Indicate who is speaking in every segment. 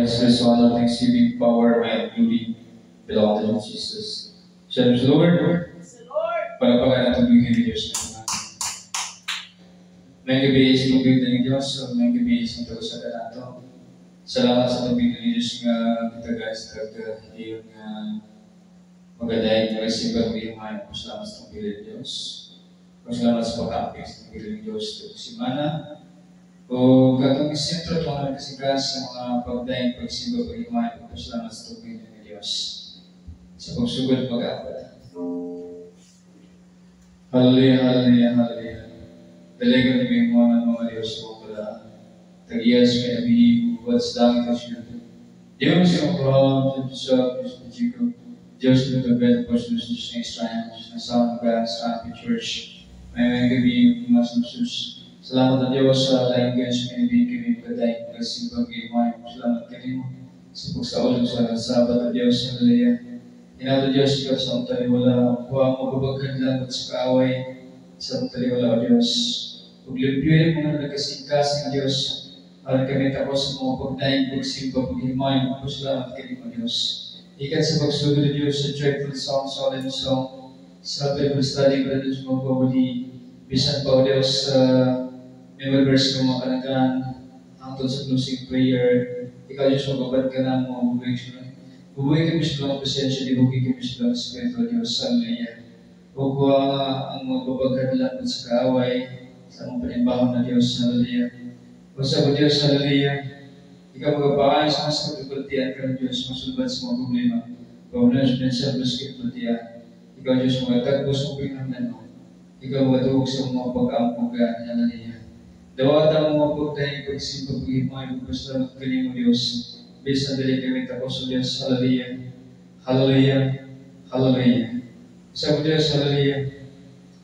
Speaker 1: highest grace, honor, thanksgiving, power, might, glory belong to Jesus. Shall we, Lord? Palapakan natin yung hindi Diyos naman. May gabi sa tubig ng Diyos, o may gabi sa tubig sa kanato. Salamat sa tubig ng Diyos nga kita guys, yung magandang magsimba ng iyong mga salamat sa tubig ng Diyos. Salamat sa pag-aapis ng tubig ng Diyos sa simana. O katong isentro ito ang nagkasigas sa mga pagdaing pagsimba ng iyong mga salamat sa tubig ng Diyos. Sa pagsugod pag-aapat. Hallelujah, hallelujah, hallelujah. Dalaga ni mga Diyos mo pala. Tag-iyas may nabi, buwan sa langit at siya. Diyos yung Abraham, Diyos sa Jacob, Diyos yung Tabet, Diyos ng Israel, Diyos ng Sound of God, sa ating church. May gabi, mga Jesus. Salamat na Diyos sa laing guys, may nabi kami pagdaing pagsimbang iman. Salamat kayo sa pagsaulog sa sabat na Diyos, hallelujah. Inato Diyos, ikaw sa ang taliwala, huwag magabaghan lang at sa kaaway sa ang taliwala o Diyos. Paglipyuhin mo na nagkasingkas ng Diyos, at kami tapos sa mga pagdaing, pagsimba, paghimay, magpasalamat kayo o Diyos. Ikan sa pagsulod ng Diyos sa joyful song, solemn song, sa Bible study, brothers mo pabuli, bisan pa o Diyos sa memory verse ng mga kanagahan, hangtod sa closing prayer, ikaw Diyos, magabad ka na mo, bubuhay kami sa mga presensya, dibugi kami sa mga Espiritu Diyos, hallelujah. Huwag ko ang magbabagad lang sa kaaway, sa mga panimbahan na Diyos, hallelujah. O sa mga Diyos, hallelujah. Ikaw magpapaan sa mga sakapagpultian ka ng Diyos, masulban sa mga problema. Pawala sa pinsa, sakapagpultian. Ikaw Diyos, magatagpo sa pinagdan mo. Ikaw magatuhog sa mga pag-aampugan, hallelujah. Dawat ang mga pagdahin, pagsimpa, paghimay, pagpasalamat kanin mo Diyos. Bisa dari kami tapos Diyos, hallelujah, hallelujah, hallelujah. Sa Diyos, hallelujah.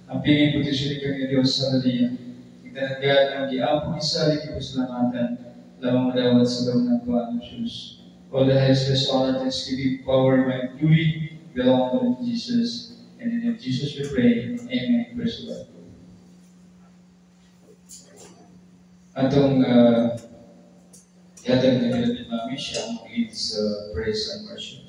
Speaker 1: Ang pingin putisyon kami Diyos, hallelujah. Kita nagayat ng diampun isa, liki pasalamatan, lamang madawat sa daw ng Tuhan ng Diyos. All the highest grace, honor, thanksgiving, power, might, glory belong to Jesus. And in the name of Jesus we pray, amen. Praise the Lord. Atong yatag na nila din mami siya ang lead sa praise and worship.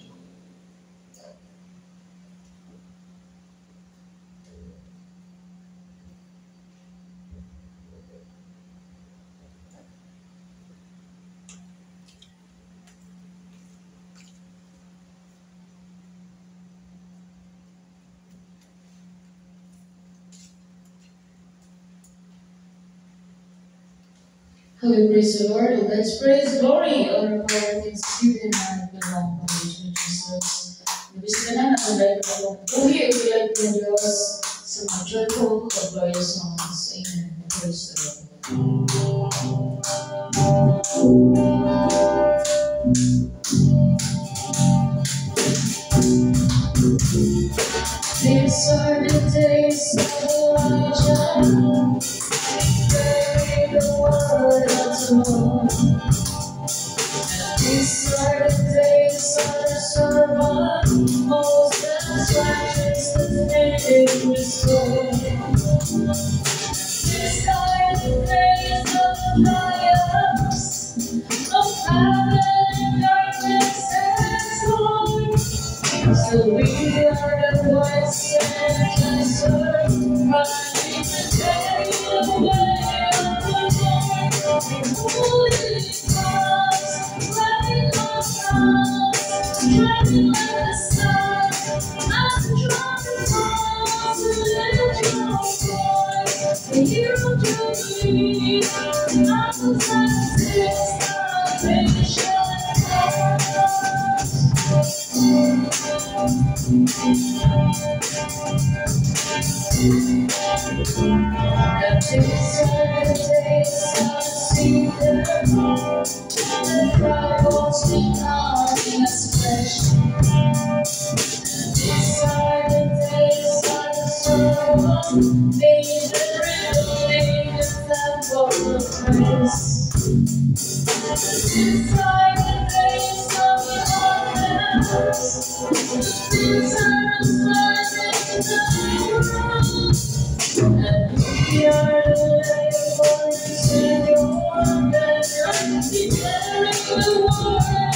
Speaker 2: Hallelujah, praise the Lord. Let's praise glory, honor, power, thanksgiving, and belong to Jesus. Nabis ka na nakalay ka ng buhi o bilag ng Diyos sa mga joyful o glorious songs. Amen. Praise the Lord. These are the days of Elijah. The word of the Lord. These are the days of the servant, Moses righteousness made restored. These are the days of triumphs, of heaven and darkness and storm. So we are the voice and answer, running the day away. Holy cross, running on cross, shining like the sun. I'm drawing close to lift your voice. The hero Jubilee, I'm sensing salvation comes. These are the days of Caesar, the rivals becoming as flesh. These are the days of the servant, David rebuilding the temple of praise. These are the days of the orphans, these are the smiling the and we are the voices in your word, declaring the word.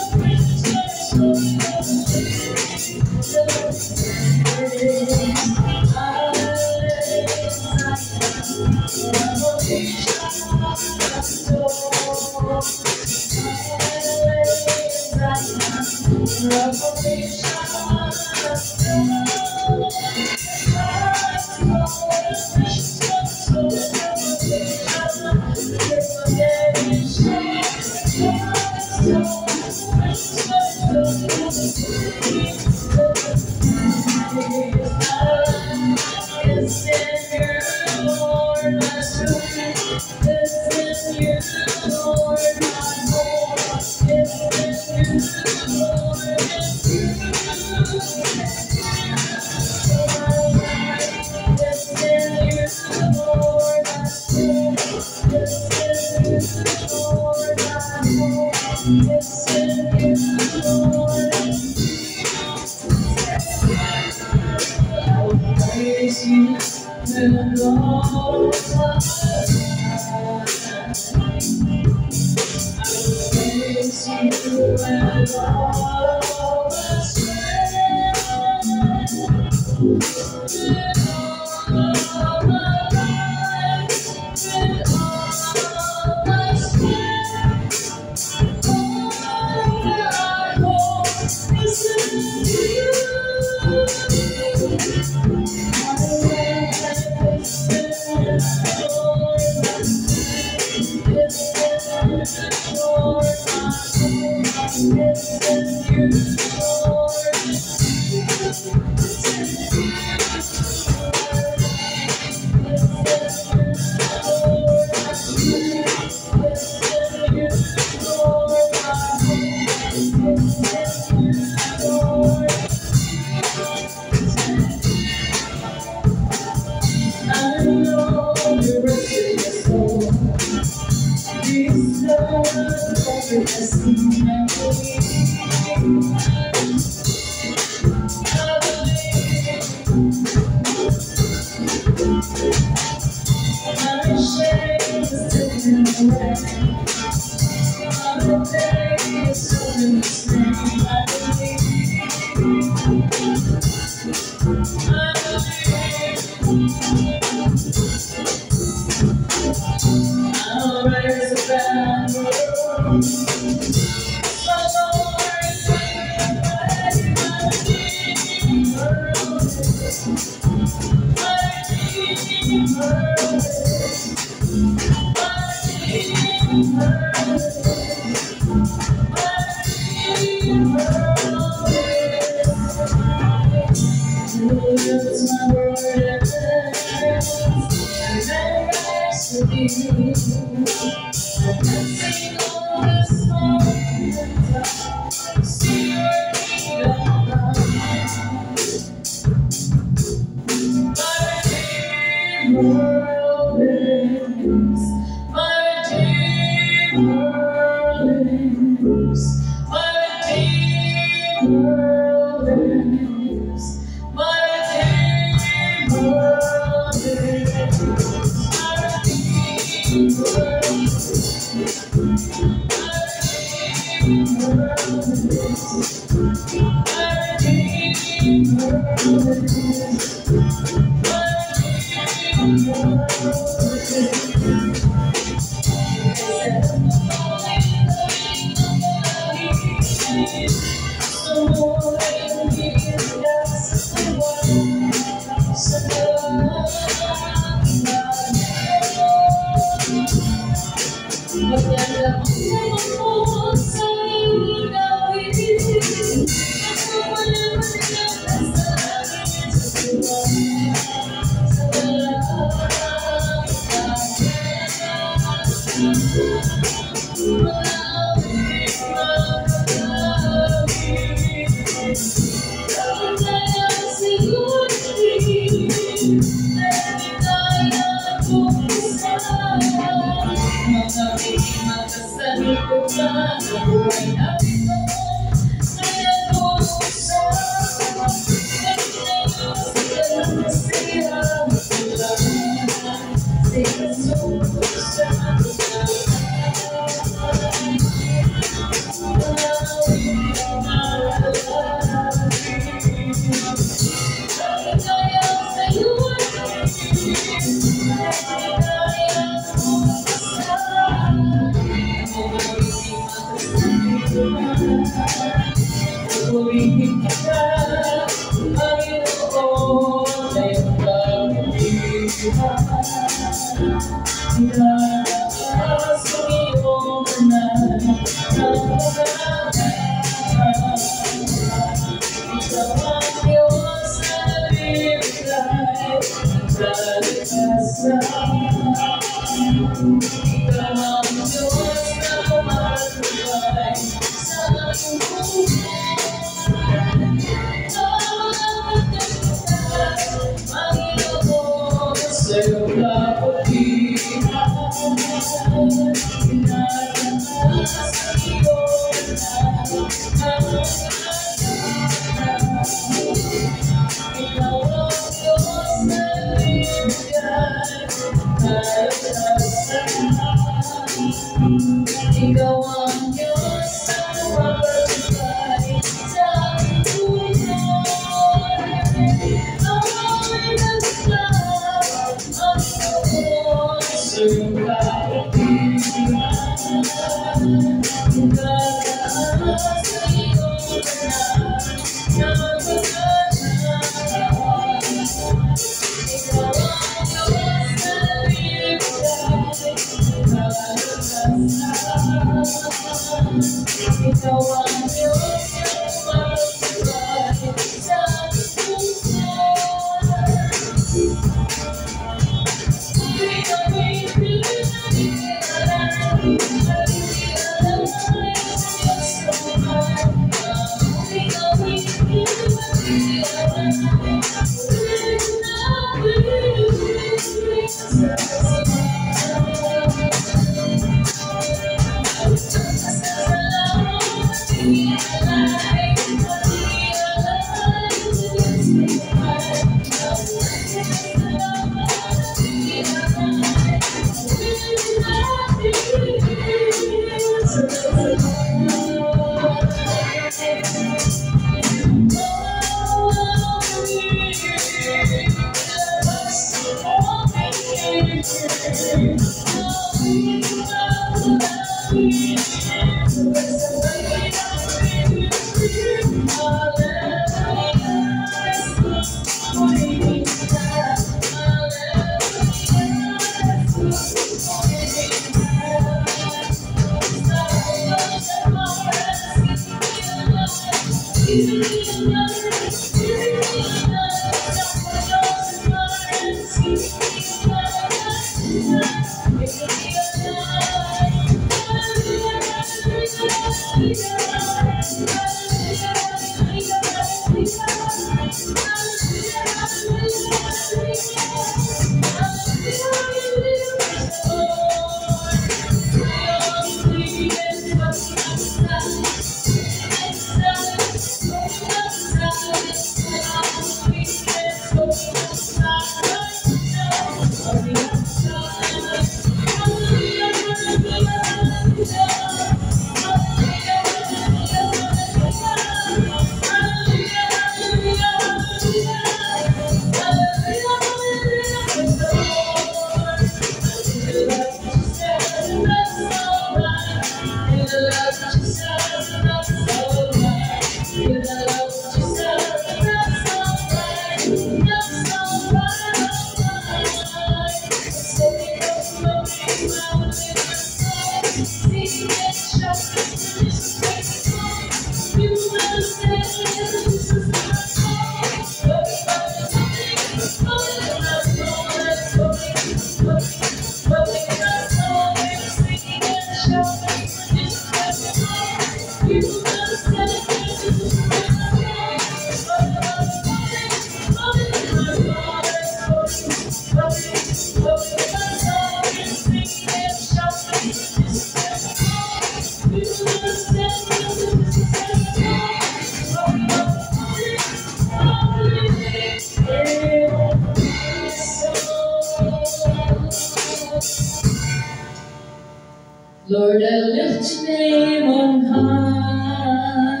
Speaker 2: Lord, I lift your name on high.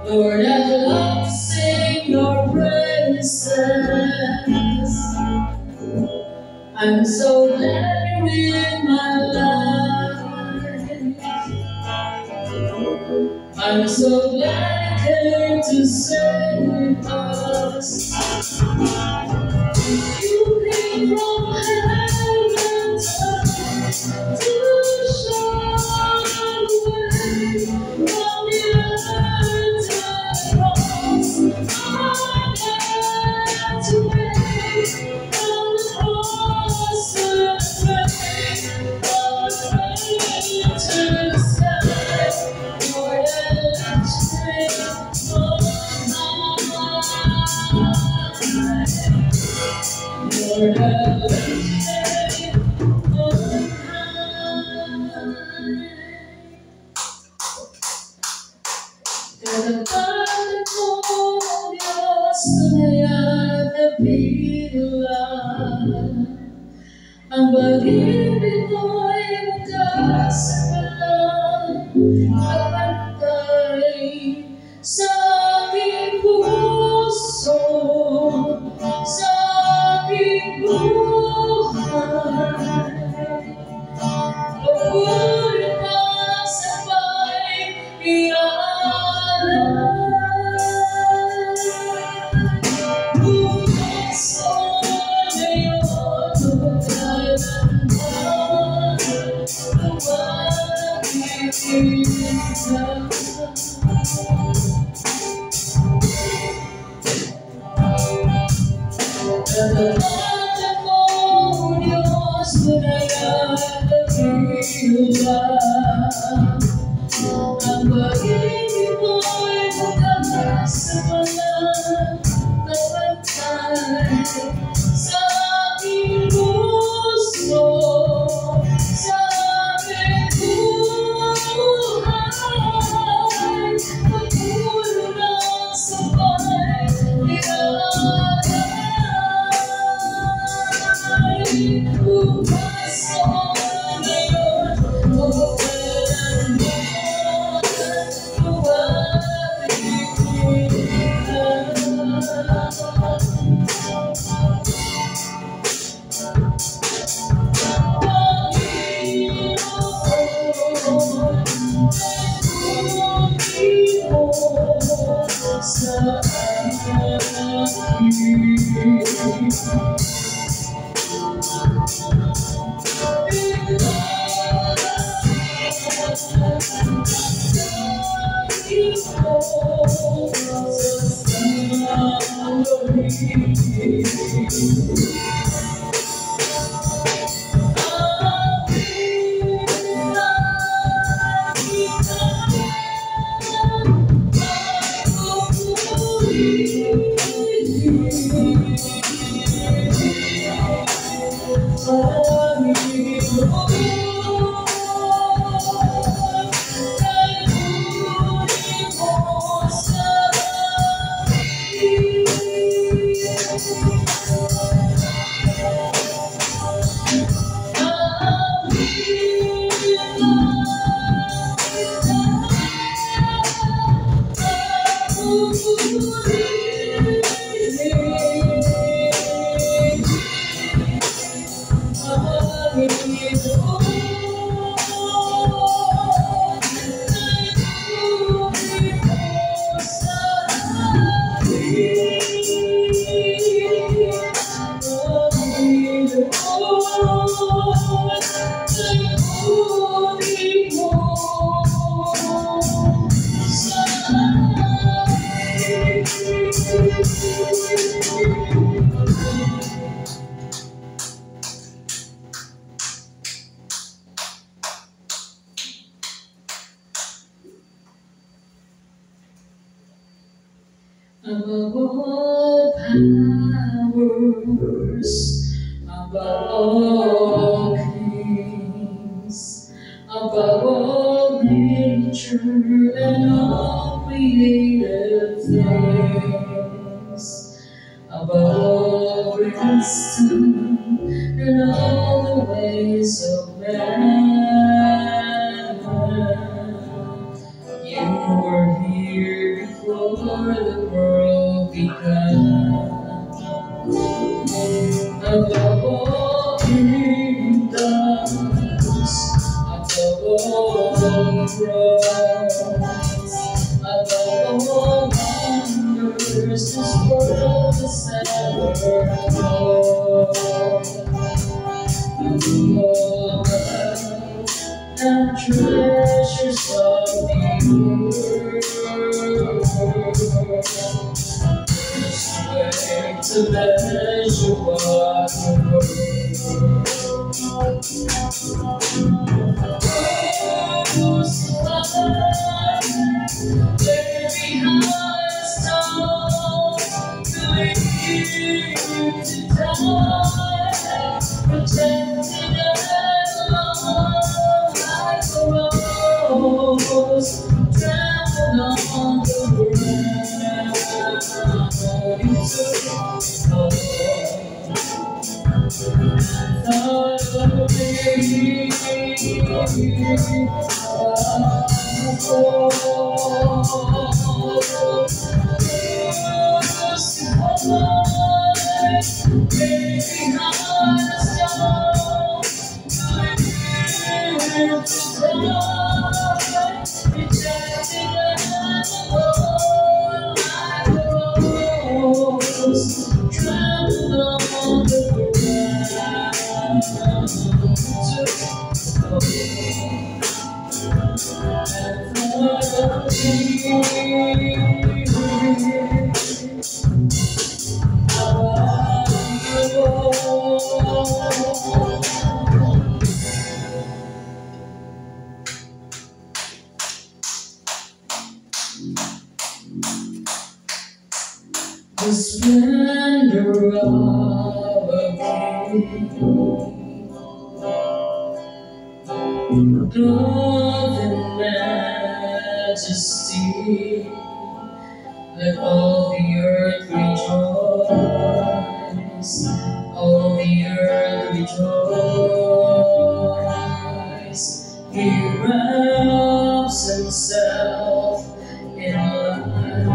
Speaker 2: Lord, I love to sing your praises. I'm so glad you're in my life. I'm so glad you came to save us. You came from heaven to show the way from the earth to cross. I'm glad to wait from the cross to the grave, from the rain to the sky. Lord, I lift your name on high. Lord, I lift your name on high. Kadang-kadang Diyos, tunay at napigilan. Ang pag-ibig mo'y wagas at walang kapantay sa aking puso, sa aking buhay. Pagkulit pa sa may ialay. Puso ngayon magkalandan, lumapit ka. Kadalanan mo, Diyos, tunay at napigilan. Ang pag-ibig mo'y wagas at walang kapantay sa aking puso, sa aking buhay. Pagkulo ng sabay, bukas o ngayon, magkakalan mo, lumapit ka. Panginoon, sa akin. Above all powers, above all kings, above all nature and all created things, above all wisdom and all the ways of man.
Speaker 1: You were here before the world began. Above all kingdoms, above all thrones, above all wonders this world has ever known. Above all wealth and treasures of the earth, just wait to measure what the world there behind a stone, believe to die, protected and alone like a rose, trampled on the ground. You took all thought of me. The splendor of a king, clothed in majesty, let all the earth rejoice, all the earth rejoice. He wraps himself in light,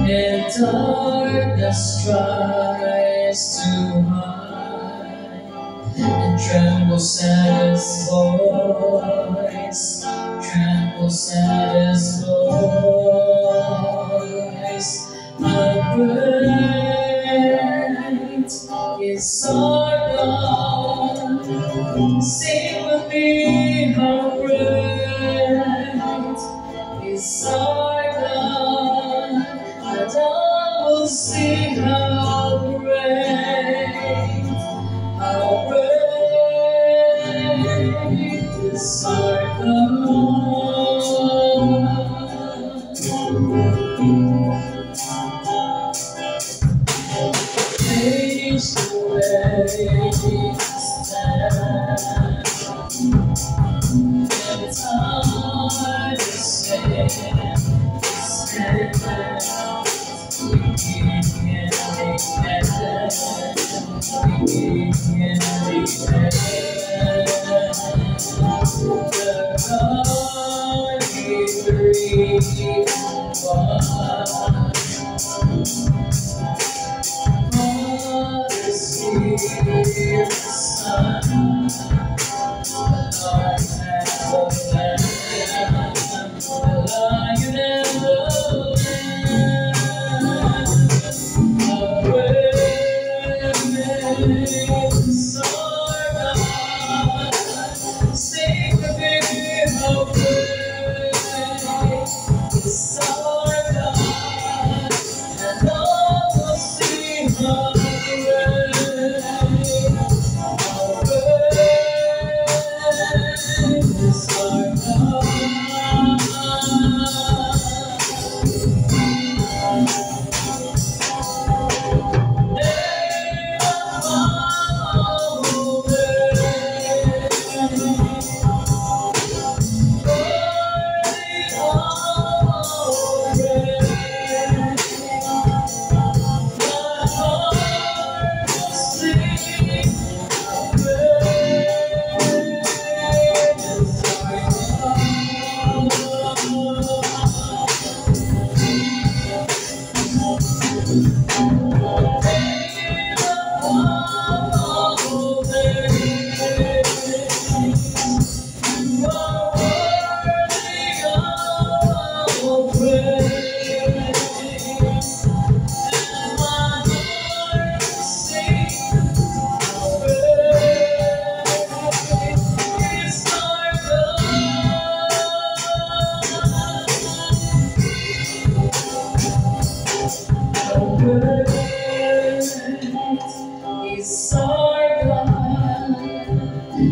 Speaker 1: and darkness tries to hide, and trembles at his voice, trembles at his voice. How great is our God? Sing with me, how great is our God? And I will sing how great is our God. Face to face stand, and it's hard to say,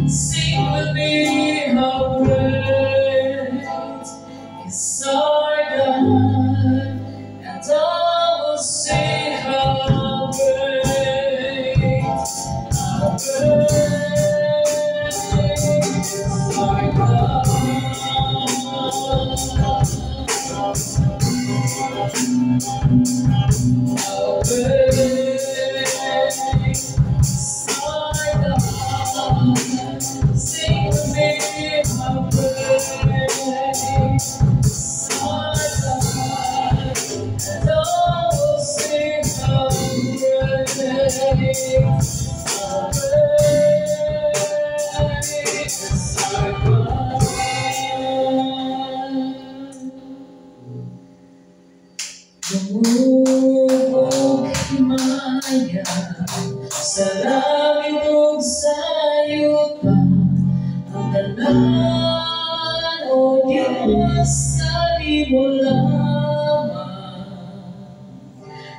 Speaker 2: Sing with me how great is our God, and I will sing how great is our God. How great is our God. Sing with me how great is our God, and I will sing how great is our God. Lumubog himaya sa langit ug sa yuta, ang tanan, O Diyos, sa imo lamang.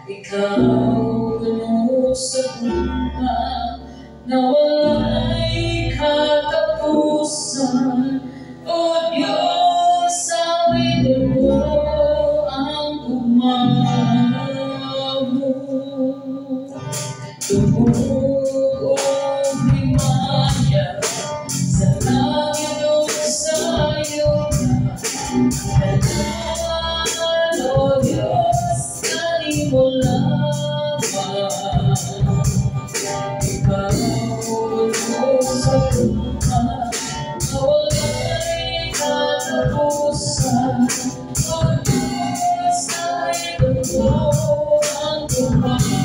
Speaker 2: Ikaw puno sa bunga na walay katapusan, O Diyos, sa mo ang umamo. Tumuog himaya sa langit o sa yuta, tanan, O Diyos, sa imo lamang. Ikaw puno sa bunga na walay katapusan, O Diyos, sa mo ang umamo.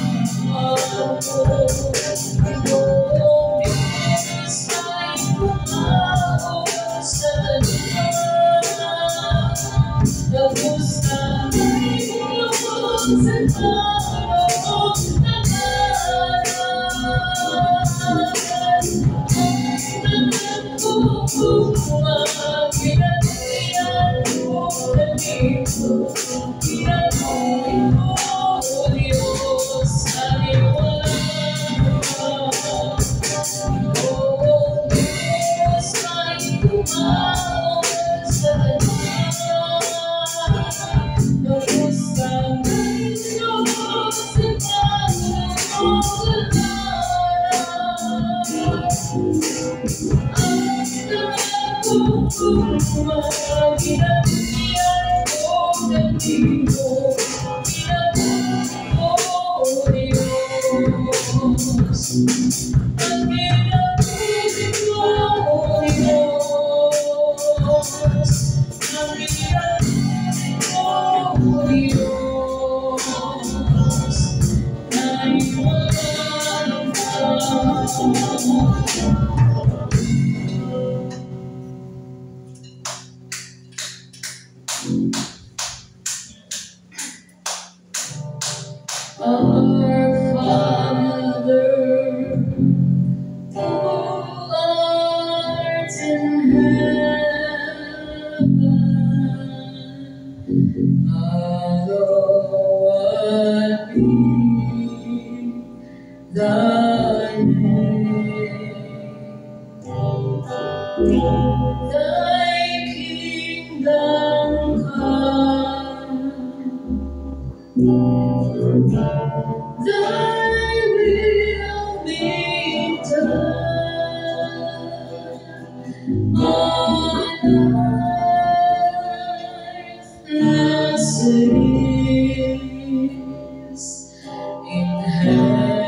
Speaker 2: Our Father, who art in heaven, hallowed be thy name. Thy kingdom come, thy will be done on earth as it is in heaven.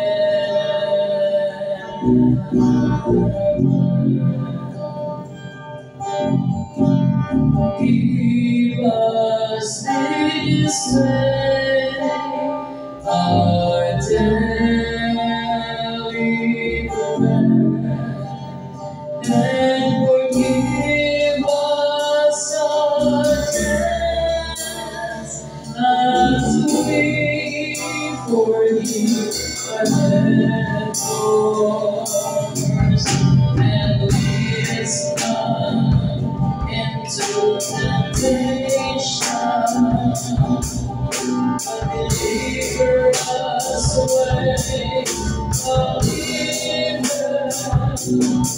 Speaker 2: Give us this day our daily bread, and forgive us our debts as we forgive our debtors, and lead us not into temptation, but deliver us All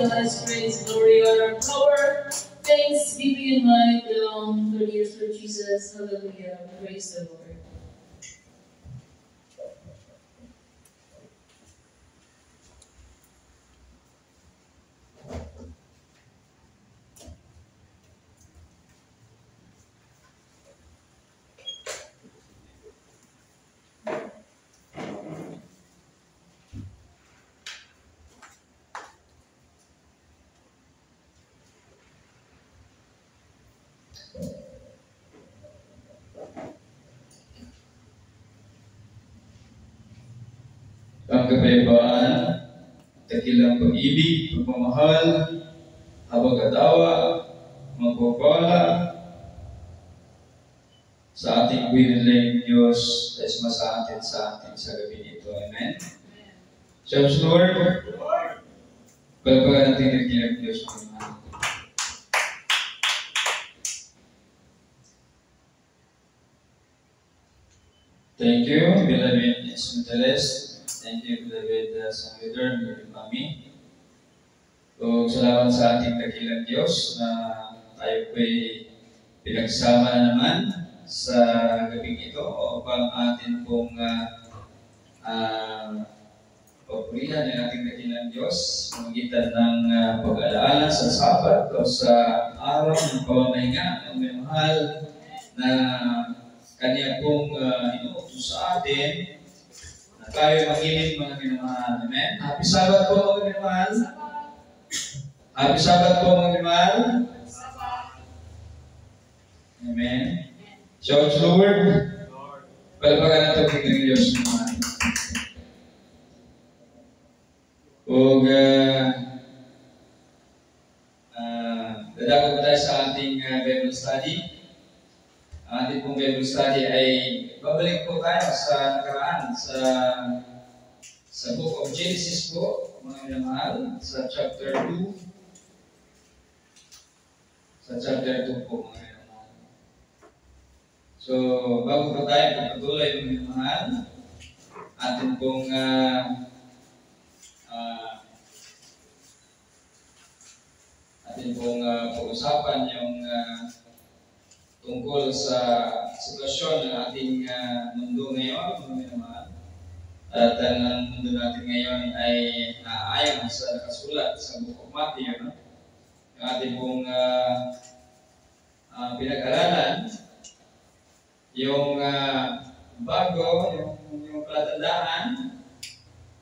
Speaker 2: God's praise, glory, honor, power, thanks, beauty, and might belong to the years Lord Jesus. Hallelujah. Praise the Lord.
Speaker 1: Ang kapayapaan, dakilang pag-ibig, pagmamahal, habag-atawa, magpapala sa ating biniling Diyos na sumasaatin sa atin sa gabi nito. Amen? Shouts Lord, palapagan natin ang dakilang Diyos. Amen. Thank you, beloved instrumentalist. Thank you, beloved songwriter, beloved Mami. So, salamat sa ating dakilang Diyos na tayo po'y pinagsama na naman sa gabing ito upang atin pong papurihan ng ating dakilang Diyos magitan ng pag-alaala sa Sabat o sa araw ng pamamahinga ng may mahal na Kanya pong inuutos sa atin na tayo mag-inig mga minamahal. Amen? Happy Sabbath po mga minamahal. Happy Sabbath po mga minamahal. Amen. Shout to the Lord. Palapagan na ito ng Diyos minamahal. Huwag dadako po tayo sa ating Bible study. Ang ating pong Bible study ay babalik po tayo sa nakaraan sa Book of Genesis po, mga minamahal, sa chapter 2. Sa chapter 2 po, mga minamahal. So, bago po tayo pagpatuloy, mga minamahal, atin pong pag-usapan yung tungkol sa sitwasyon ng ating mundo ngayon, mga minamahal. At ang mundo natin ngayon ay naayon sa nakasulat sa Book of Matthew. No? Yung ating pong pinag-aralan, yung bago, yung palatandaan,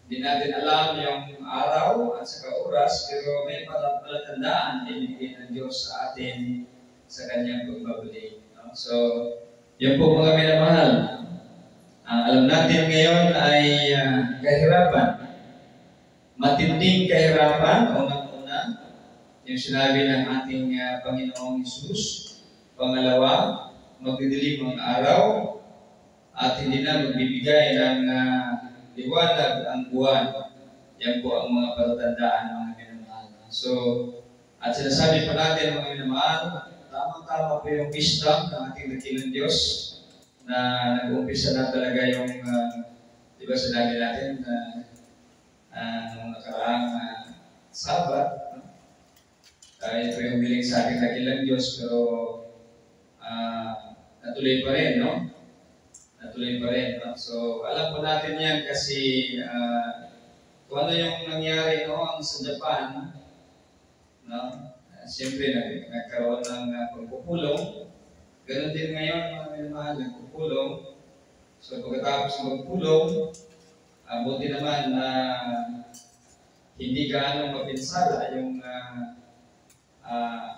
Speaker 1: hindi natin alam yung araw at saka oras, pero may palatandaan ibigay ng Diyos sa atin sa Kanyang pagbabalik. No? So, yun po mga minamahal. Alam natin ngayon ay kahirapan. Matinding kahirapan, unang-una, yung sinabi ng ating Panginoong Hesus. Pangalawa, magdidilim ang araw at hindi na magbibigay ng liwanag ang buwan. Yan po ang mga palatandaan ng mga minamahal. So, at sinasabi pa natin mga minamahal, tamang-tama po yung wisdom ng ating dakilang Diyos na nag-umpisa na talaga yung, di ba sinabi natin na nung nakaraang Sabat, no? Ito yung biling sa ating dakilang Diyos, pero natuloy pa rin, no? Natuloy pa rin, no? So, alam po natin yan kasi kung ano yung nangyari noon sa Japan, no? Siyempre, nagkaroon ng pagpupulong. Ganon din ngayon, mga minamahal, nagpupulong. So, pagkatapos magpulong, buti naman na hindi gaano mapinsala yung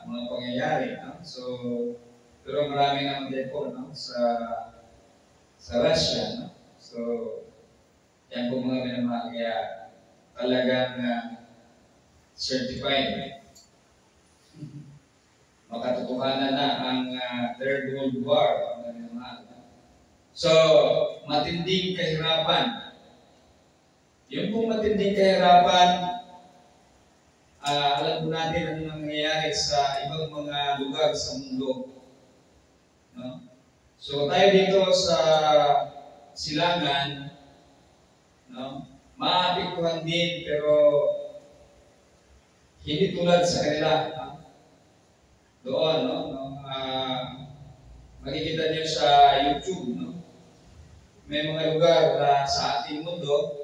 Speaker 1: mga pangyayari. No? So, pero marami naman din po, no? sa Russia. No? So, yan po mga minamahal. Kaya talagang certified. Makatotohanan na ang Third World War. Mga minamahal. So, matinding kahirapan. Yung pong matinding kahirapan, alam po natin ano nangyayari sa ibang mga lugar sa mundo. No? So tayo dito sa Silangan, no? Maapektuhan din pero hindi tulad sa kanila. No? Doon, no? Makikita niyo sa YouTube, no? May mga lugar sa ating mundo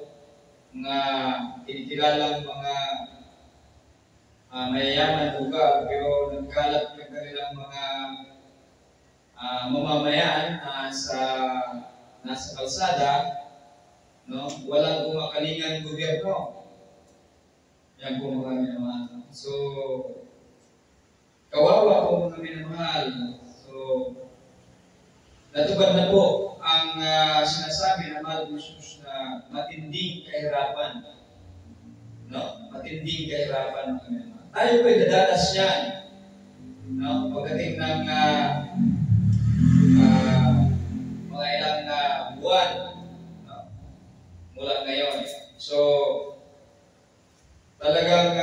Speaker 1: mga kinikilalang mga mayayaman lugar pero nagkalat yung kanilang mga mamamayan nasa kalsada, no? Walang kumakalingang gobyerno. Yan po mga minamahal. So, kawawa po mga minamahal. So, natupad na po ang sinasabi ng mahal ng Jesus na matinding kahirapan. No? Matinding kahirapan. Tayo po'y dadanas yan. No? Pagdating ng mga ilang buwan. No? Mula ngayon. So, talagang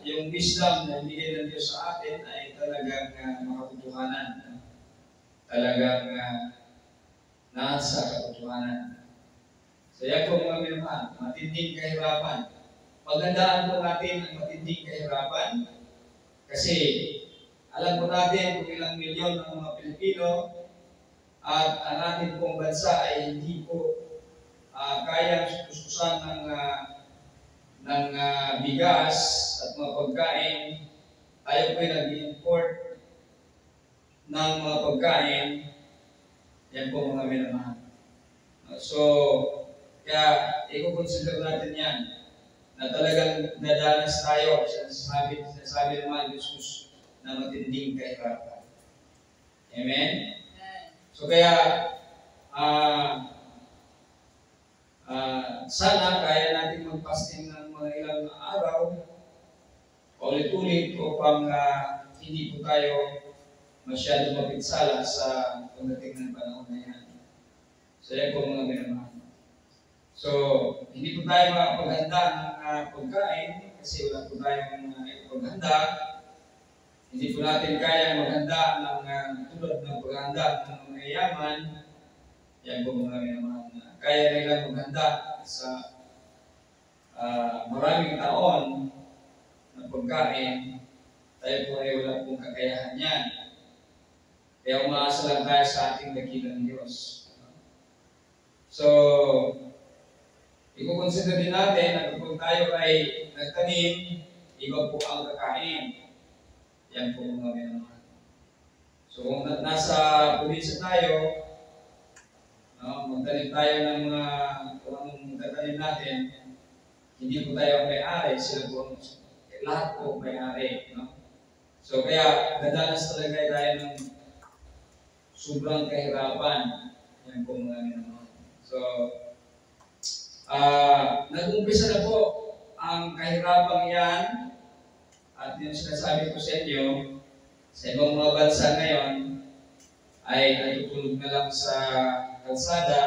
Speaker 1: yung wisdom na ibigay ng Diyos sa atin ay talagang makatotohanan. Talagang nasa katotohanan. So yan po mga minamahal, matinding kahirapan. Pagandaan po natin ang matinding kahirapan kasi alam po natin kung ilang milyon ng mga Pilipino at ang ating pong bansa ay hindi po kayang sususan ng bigas at mga pagkain. Tayo po ay nag-import ng mga pagkain. Yan po mga minamahal. So, kaya i-consider natin yan na talagang nadanas tayo sa sinasabi naman ni Jesus na matinding kahirapan. Amen? So kaya sana kaya natin mag-fasting ng mga ilang araw ulit-ulit upang hindi po tayo masyado mapinsala sa pagdating ng panahon na yan. So yan po mga minamahal. So, hindi po tayo makapaghanda ng pagkain kasi wala po tayong paghanda. Hindi po natin kaya maghanda ng tulad ng paghanda ng mga yaman. Yan po mga minamahal. Kaya nila maghanda sa maraming taon na pagkain. Tayo po ay wala pong kakayahan yan. Kaya umaasa lang tayo sa ating dakilang Diyos. So, i-consider din natin na kung tayo ay nagtanim, iba po ang kakain. Yan po mga minamahal. So, kung nasa probinsya tayo, magtanim tayo ng mga kung anong tatanim natin, hindi po tayo ang may-ari, sila po lahat po may-ari. No? So, kaya nadanas talaga tayo ng sobrang kahirapan. Yan po mga minamahal. So, nag-umpisa na po ang kahirapang yan at yung sinasabi ko sa inyo sa ibang mga bansa ngayon ay natutulog na lang sa kalsada,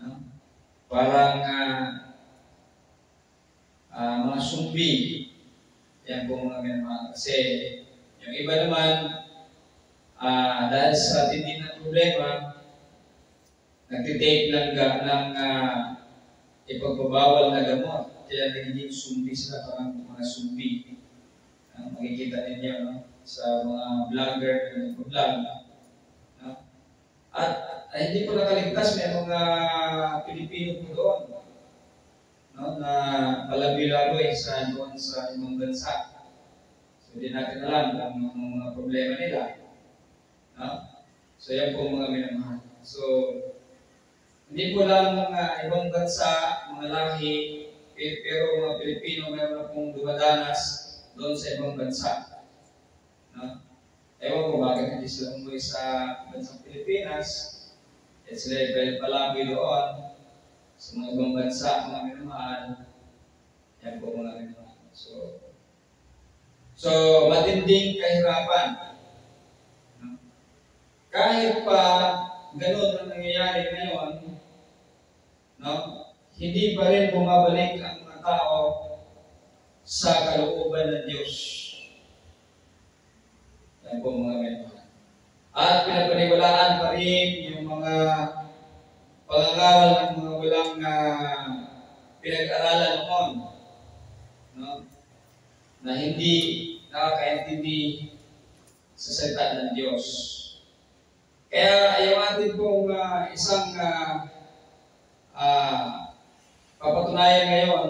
Speaker 1: no? Parang mga sumbi. Yan po mga minamahal. Kasi yung iba naman dahil sa tindi na problema nagtitake ng ipagbabawal na gamot. Kaya nagiging sumbi sila, parang mga sumbi. Makikita ninyo, no? Sa mga vlogger na nag-vlog. No? At hindi po nakaligtas, may mga Pilipino po doon, no? Na palabi-laboy doon sa ibang bansa. So, hindi natin alam kung mga problema nila. No? So, yan po mga minamahal. So, hindi po lang mga ibang bansa, mga lahi, pero mga Pilipino meron na pong dumadanas doon sa ibang bansa. No? Ewan ko bakit hindi sila umuwi sa bansang Pilipinas. At sila palabi doon sa mga ibang bansa, mga minamahal. Yan po mga minamahal. So matinding kahirapan. No? Kahit pa ganun ang nangyayari ngayon, no? Hindi pa rin bumabalik ang mga tao sa kalooban ng Diyos. Yan po mga minamahal. At pinapaniwalaan pa rin yung mga pangangaral ng mga walang pinag-aralan noon, no? Na hindi nakakaintindi sa salita ng Diyos. Kaya yung atin pong isang papatunayan ngayon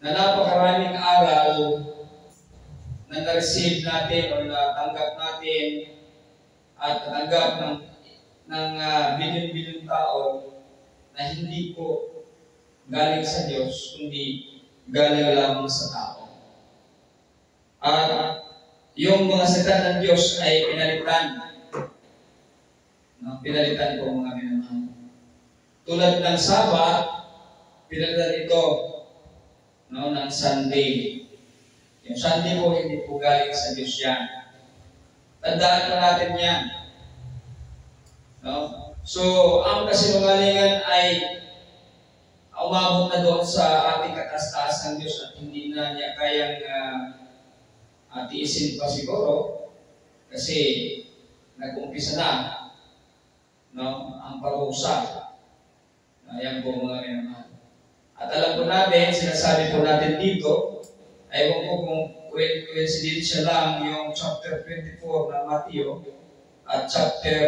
Speaker 1: na napakaraming aral na na-receive natin o natanggap natin at natanggap ng bilyon-bilyon tao na hindi po galing sa Diyos, kundi galing lamang sa tao. At yung mga salita ng Diyos ay pinalitan. No? Pinalitan po mga minamahal. Tulad ng Sabat, pinalitan ito, no, ng Sunday. Yung Sunday po, hindi po galing sa Diyos yan. Tandaan po natin yan. No? So, ang kasinungalingan ay umabot na doon sa ating kataas-taas ng Diyos at hindi na niya kayang tiisin pa siguro kasi nag-umpisa na, no, ang parusa. Ayan po mga minamahal. At alam po natin, sinasabi po natin dito, ayaw po kung coincidence lang yung chapter 24 ng Mateo at chapter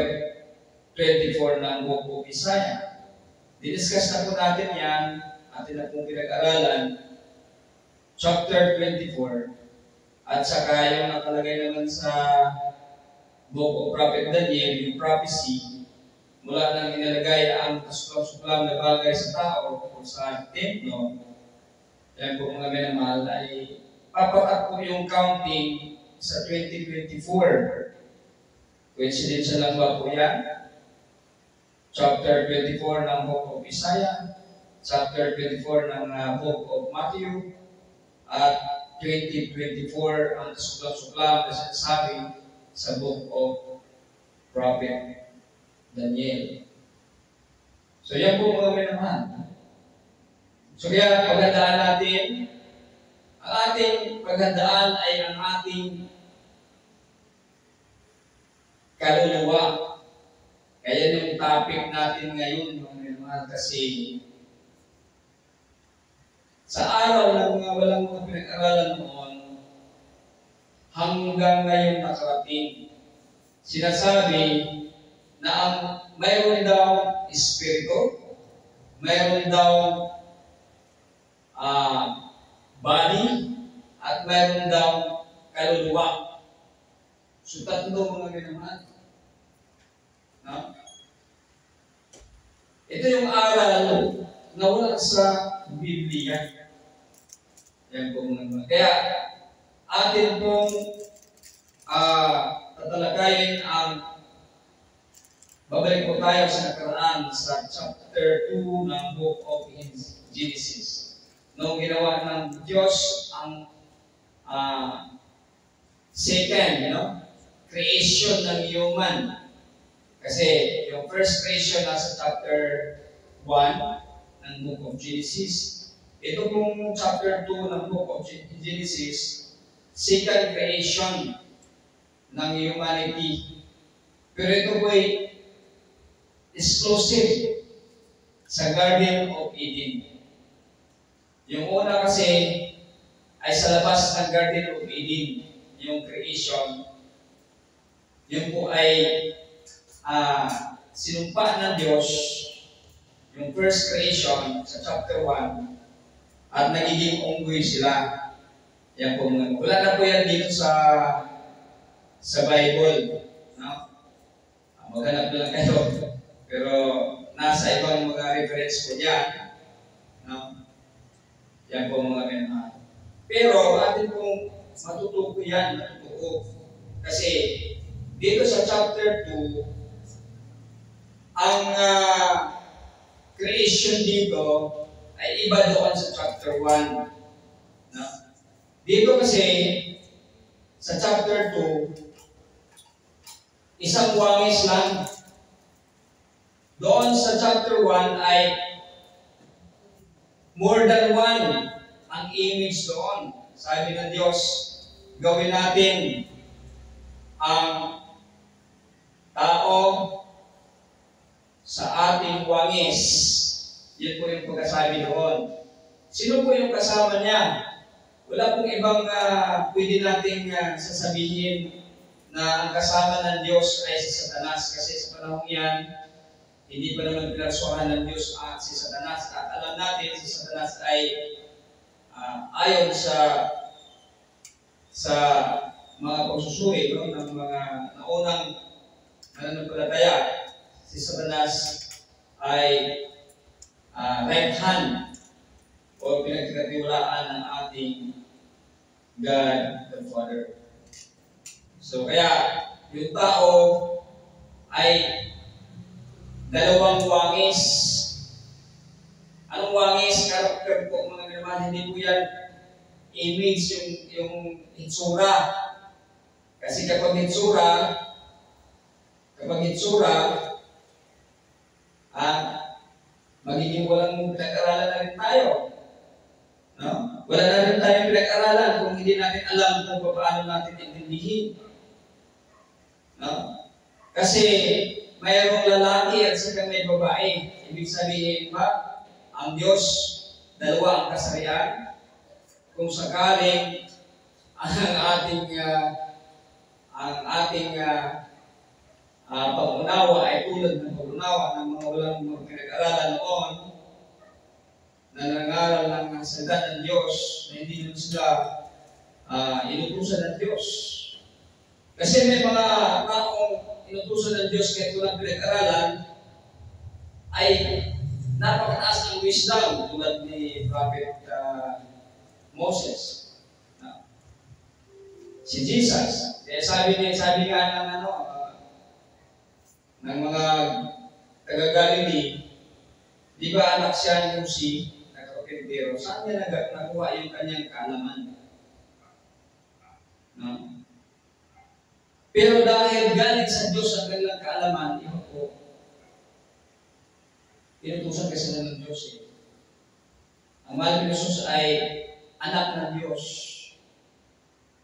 Speaker 1: 24 ng Book of Isaiah. Didiscuss na po natin yan, atin na pong pinag-aralan, chapter 24, at saka yung nakalagay naman sa Book of Prophet Daniel, yung prophecy, mula nang inilagay ang kasuklam na bagay sa tao o sa templo. Yan po mga minamahal ay papatak po yung counting sa 2024. Coincidence lang ba po yan? Chapter 24 ng Book of Isaiah, chapter 24 ng Book of Matthew, at 2024 ang suklam-suklam na sinasabi sa Book of Prophet Daniel. So yan po mga minamahal. So kaya paghandaan natin, ang ating paghandaan ay ang ating kaluluwa. Kaya yung topic natin ngayon, mga minamahal, kasi sa araw ng mga walang mga pinag-aralan noon, hanggang ngayon nakarating, sinasabi na ang mayroon daw espiritu, mayroon daw body, at mayroon daw kaluluwa. So tatlo mga minamahal. No? Ito yung aral na wala sa Biblia. Yan po mga minamahal. Kaya atin pong tatalakayin ang babalik po tayo sa nakaraan sa chapter 2 ng Book of Genesis. Noong ginawa ng Diyos ang second, creation ng human. Kasi yung first creation nasa chapter 1 ng Book of Genesis. Ito pong chapter 2 ng Book of Genesis, second creation ng humanity. Pero ito po ay exclusive sa Garden of Eden. Yung una kasi ay sa labas ng Garden of Eden, yung creation. Yun po ay sinumpa ng Diyos, yung first creation sa chapter 1, at nagiging unggoy sila. Yan po mga, wala na po yan dito sa Bible. No? Maghanap lang kayo. Pero nasa ibang mga reference po dyan. No? Yan po mga men. Pero atin pong matutuko yan, matutuko. Kasi dito sa chapter 2, ang creation dito ay iba doon sa chapter 1. No? Dito kasi, sa chapter 2, isang wangis lang. Doon sa chapter 1 ay more than one ang image doon. Sabi ng Diyos, gawin natin ang tao sa ating wangis. Yun po yung pagkasabi doon. Sino po yung kasama niya? Wala pong ibang pwede nating sasabihin na ang kasama ng Diyos ay si Satanas. Kasi sa panahon yan, hindi pa naman pinagsuhan ng Diyos si Satanas. At alam natin, si Satanas ay ayon sa mga pagsusuri ng mga naunang nananampalataya. Si Satanas ay right hand o pinagkatiwalaan ng ating God the Father. So kaya yung tao ay dalawang wangis. Anong wangis? Character po mga naman, hindi po yan image yung hitsura. Kasi kapag hitsura, magiging walang pinag-aralan na rin tayo. No? Wala na rin tayong pinag-aralan kung hindi natin alam kung paano natin intindihin. No? Kasi mayroong lalaki at saka may babae. Ibig sabihin ba, ang Diyos, dalawa ang kasarian. Kung sakaling ang ating pag-unawa ay tulad ng pag-unawa ng mga walang pinag-aralan noon na nangaral ng salita ng Diyos na hindi naman sila inutusan ng Diyos. Kasi may mga taong inutusan ng Diyos kahit walang pinag-aralan ay napakataas ng wisdom tulad ni Prophet Moses. Si Jesus, kaya sabi nga ng mga taga-Galilee, di ba anak siya ni Jose, nagkapintero, saan niya nakuha yung kanyang kaalaman? No? Pero dahil galing sa Diyos ang kanilang kaalaman, iba po, pinutusan kasi ng Diyos eh. Ang mahal ni Jesus ay anak ng Diyos.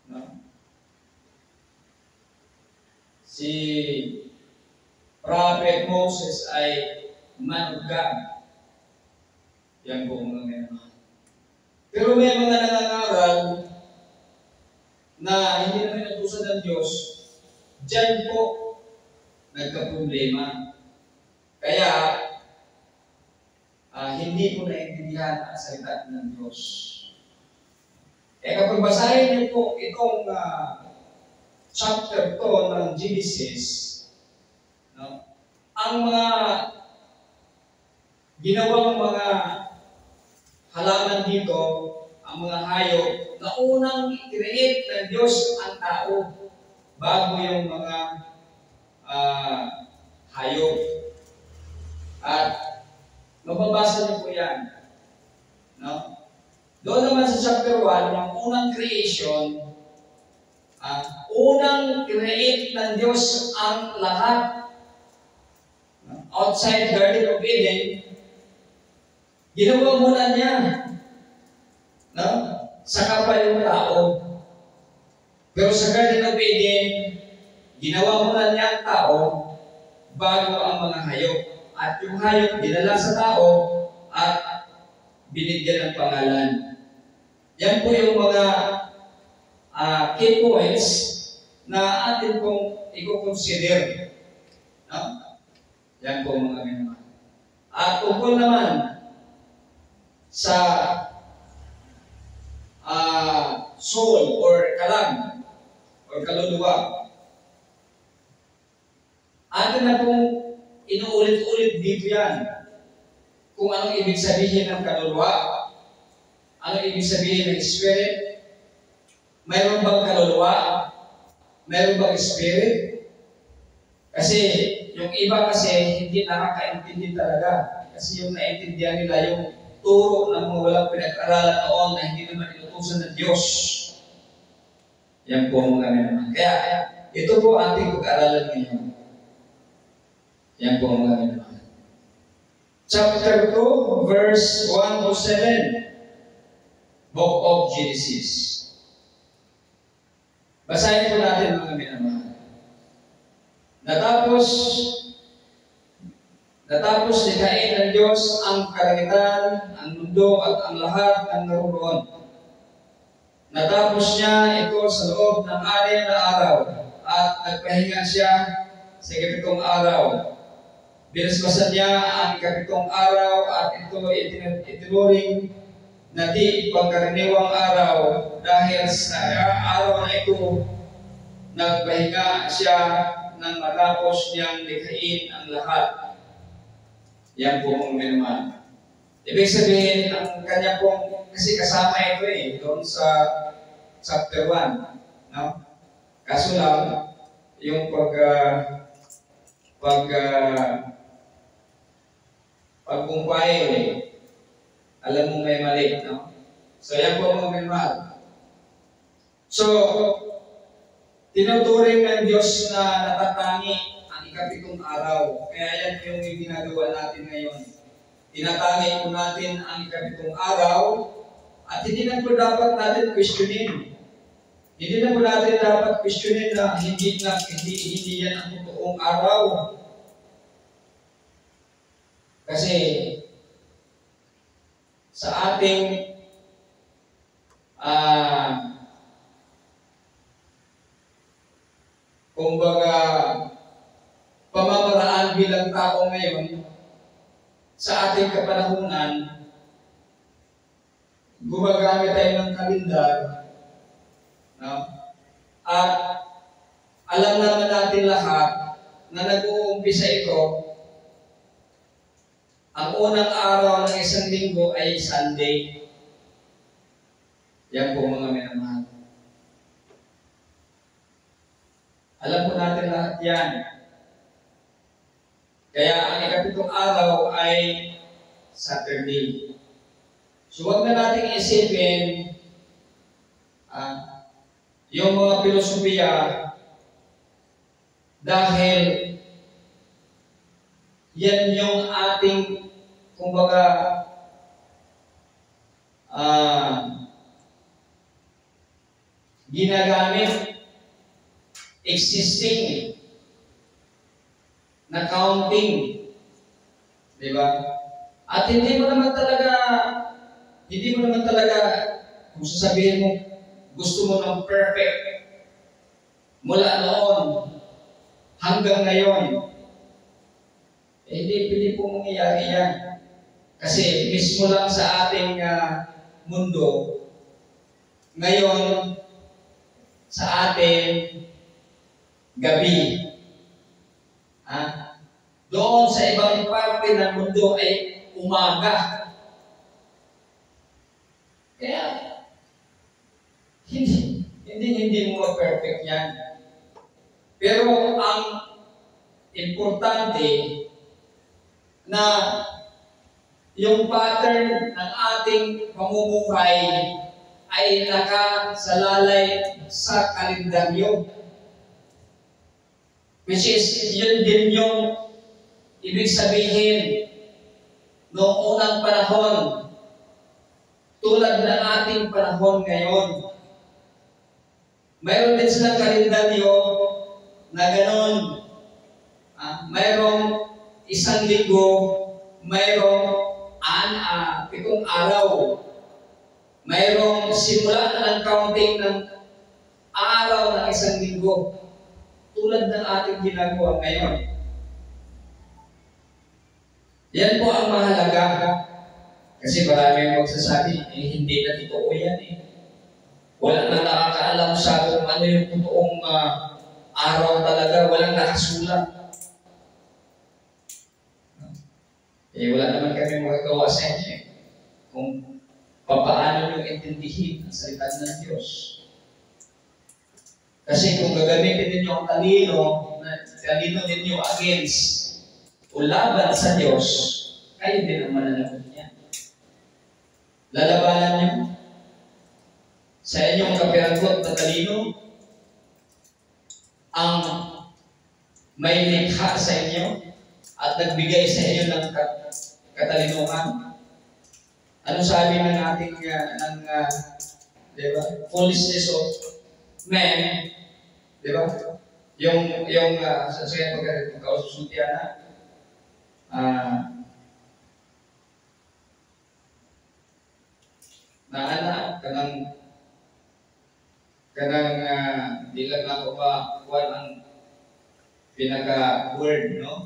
Speaker 1: No? Si Prophet Moses ay man of God. Yan po mga meron. Pero may mga nangangaral na hindi naman inutusan ng Diyos, diyan po nagka-problema. Kaya hindi po naintindihan ang salita ng Diyos. Kapag basahin niyo po itong chapter 2 ng Genesis, no? Ang mga ginawang mga halaman dito, ang mga hayop, na unang i-create ng Diyos ang tao bago yung mga hayop. At mababasa niyo po yan. No? Doon naman sa chapter 1, yung unang creation, unang create ng Diyos ang lahat. Outside Garden of Eden, ginawa muna niya. No? Saka pa yung tao. Pero sa Garden of Eden, ginawa muna niya ang tao bago ang mga hayop.
Speaker 3: at yung hayop dinala sa tao at binigyan ng pangalan. Yan po yung mga key points na atin pong i-consider. No? Yan po mga minamahal. At tungkol naman sa soul or kalam or kaluluwa, atin na pong inuulit-ulit dito yan kung anong ibig sabihin ng kaluluwa, anong ibig sabihin ng spirit. Mayroon bang kaluluwa? Mayroon bang spirit? Kasi yung iba kasi hindi nakakaintindi talaga. Kasi yung naintindihan nila yung turo ng mga walang pinag-aralan noon na hindi naman inutusan ng Diyos. Yan po mga naman. Kaya ito po ating pag-aralan ngayon. Yan po mga naman. Chapter 2, verse 1 to 7. Book of Genesis. Basahin po natin mga minamahal. Natapos likhain ng Diyos ang kalangitan, ang mundo at ang lahat ng naroon. Natapos niya ito sa loob ng 6 na araw at nagpahinga siya sa 7 araw. Binasbasan niya ang 7 araw at ito itinuring na di pangkaraniwang araw dahil sa araw na ito nagpahinga siya nang matapos niyang likhain ang lahat. Yan po mga minamahal. Ibig sabihin, ang kanya pong, kasi kasama ito doon sa chapter 1. No? Kaso lang, yung pagkumpay, alam mo may mali. No? So yan po mga minamahal. So, tinuturing ng Diyos na natatangi ang 7 araw. Kaya yan yung ginagawa natin ngayon. Tinatangi po natin ang 7 araw at hindi na po dapat natin questionin. Hindi na po natin dapat questionin na hindi yan ang totoong araw. Kasi sa ating kumbaga pamamaraan bilang tao ngayon, sa ating kapanahunan, gumagamit tayo ng kalendar, no? At alam naman natin lahat na nag-uumpisa ito, ang unang araw ng isang linggo ay Sunday. Yan po mga minamahal. Alam po natin lahat yan. Kaya ang 7 araw ay Saturday. So huwag na nating isipin yung mga filosofiya dahil yan yung ating kumbaga ginagamit, existing na counting. Diba? At hindi mo naman talaga kung sasabihin mo gusto mo ng perfect mula noon hanggang ngayon, hindi po mangyayari yan. Kasi mismo lang sa ating mundo ngayon, sa atin gabi. Doon sa ibang parte ng mundo ay umaga. Kaya, hindi mo perfect yan. Pero ang importante na yung pattern ng ating pamumuhay ay nakasalalay sa kalendaryo. Which is, yun din yung ibig sabihin noong unang panahon, tulad ng ating panahon ngayon. Mayroon din silang kalendaryo na gano'n. Mayroong isang linggo, mayroong 7 araw. Mayroong simula ng counting ng araw ng isang linggo. Tulad ng ating ginagawa ngayon. Yan po ang mahalaga. Kasi marami yung magsasabi, hindi na totoo yan eh. Wala na nakakaalam sa kung ano yung totoong araw talaga. Walang nakasulat. Wala naman kami magagawa sa inyo kung paano nyo intindihin ang salita ng Diyos. Kasi kung gagamitin ninyo ang talino ninyo against o laban sa Diyos, kayo din ang mananagot niya. Lalabanan niyo sa inyong kapiragot na talino ang may likha sa inyo at nagbigay sa inyo ng katalinuhan. Ano sabi ng ating diba? Foolishness of men, diba? Yung sa pagkaususutian na kanang di lang ako kuwan ang pinaka-word, no?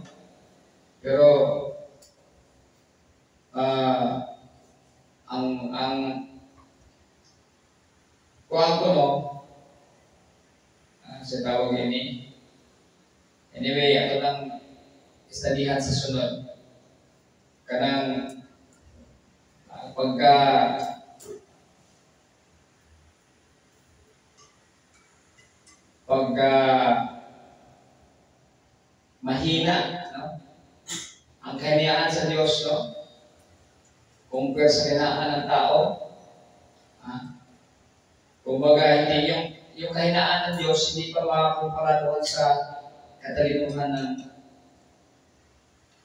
Speaker 3: Pero ang kuwan ko, no? Sa tawag ini. Anyway, ato lang istadihan sa sunod. Kanang pagka mahina, no? Ang kahinaan sa Diyos, no? Compare sa kahinaan ng tao. Kumbaga, hindi yung kahinaan ng Diyos, hindi pa makakumpara doon sa katalinuhan ng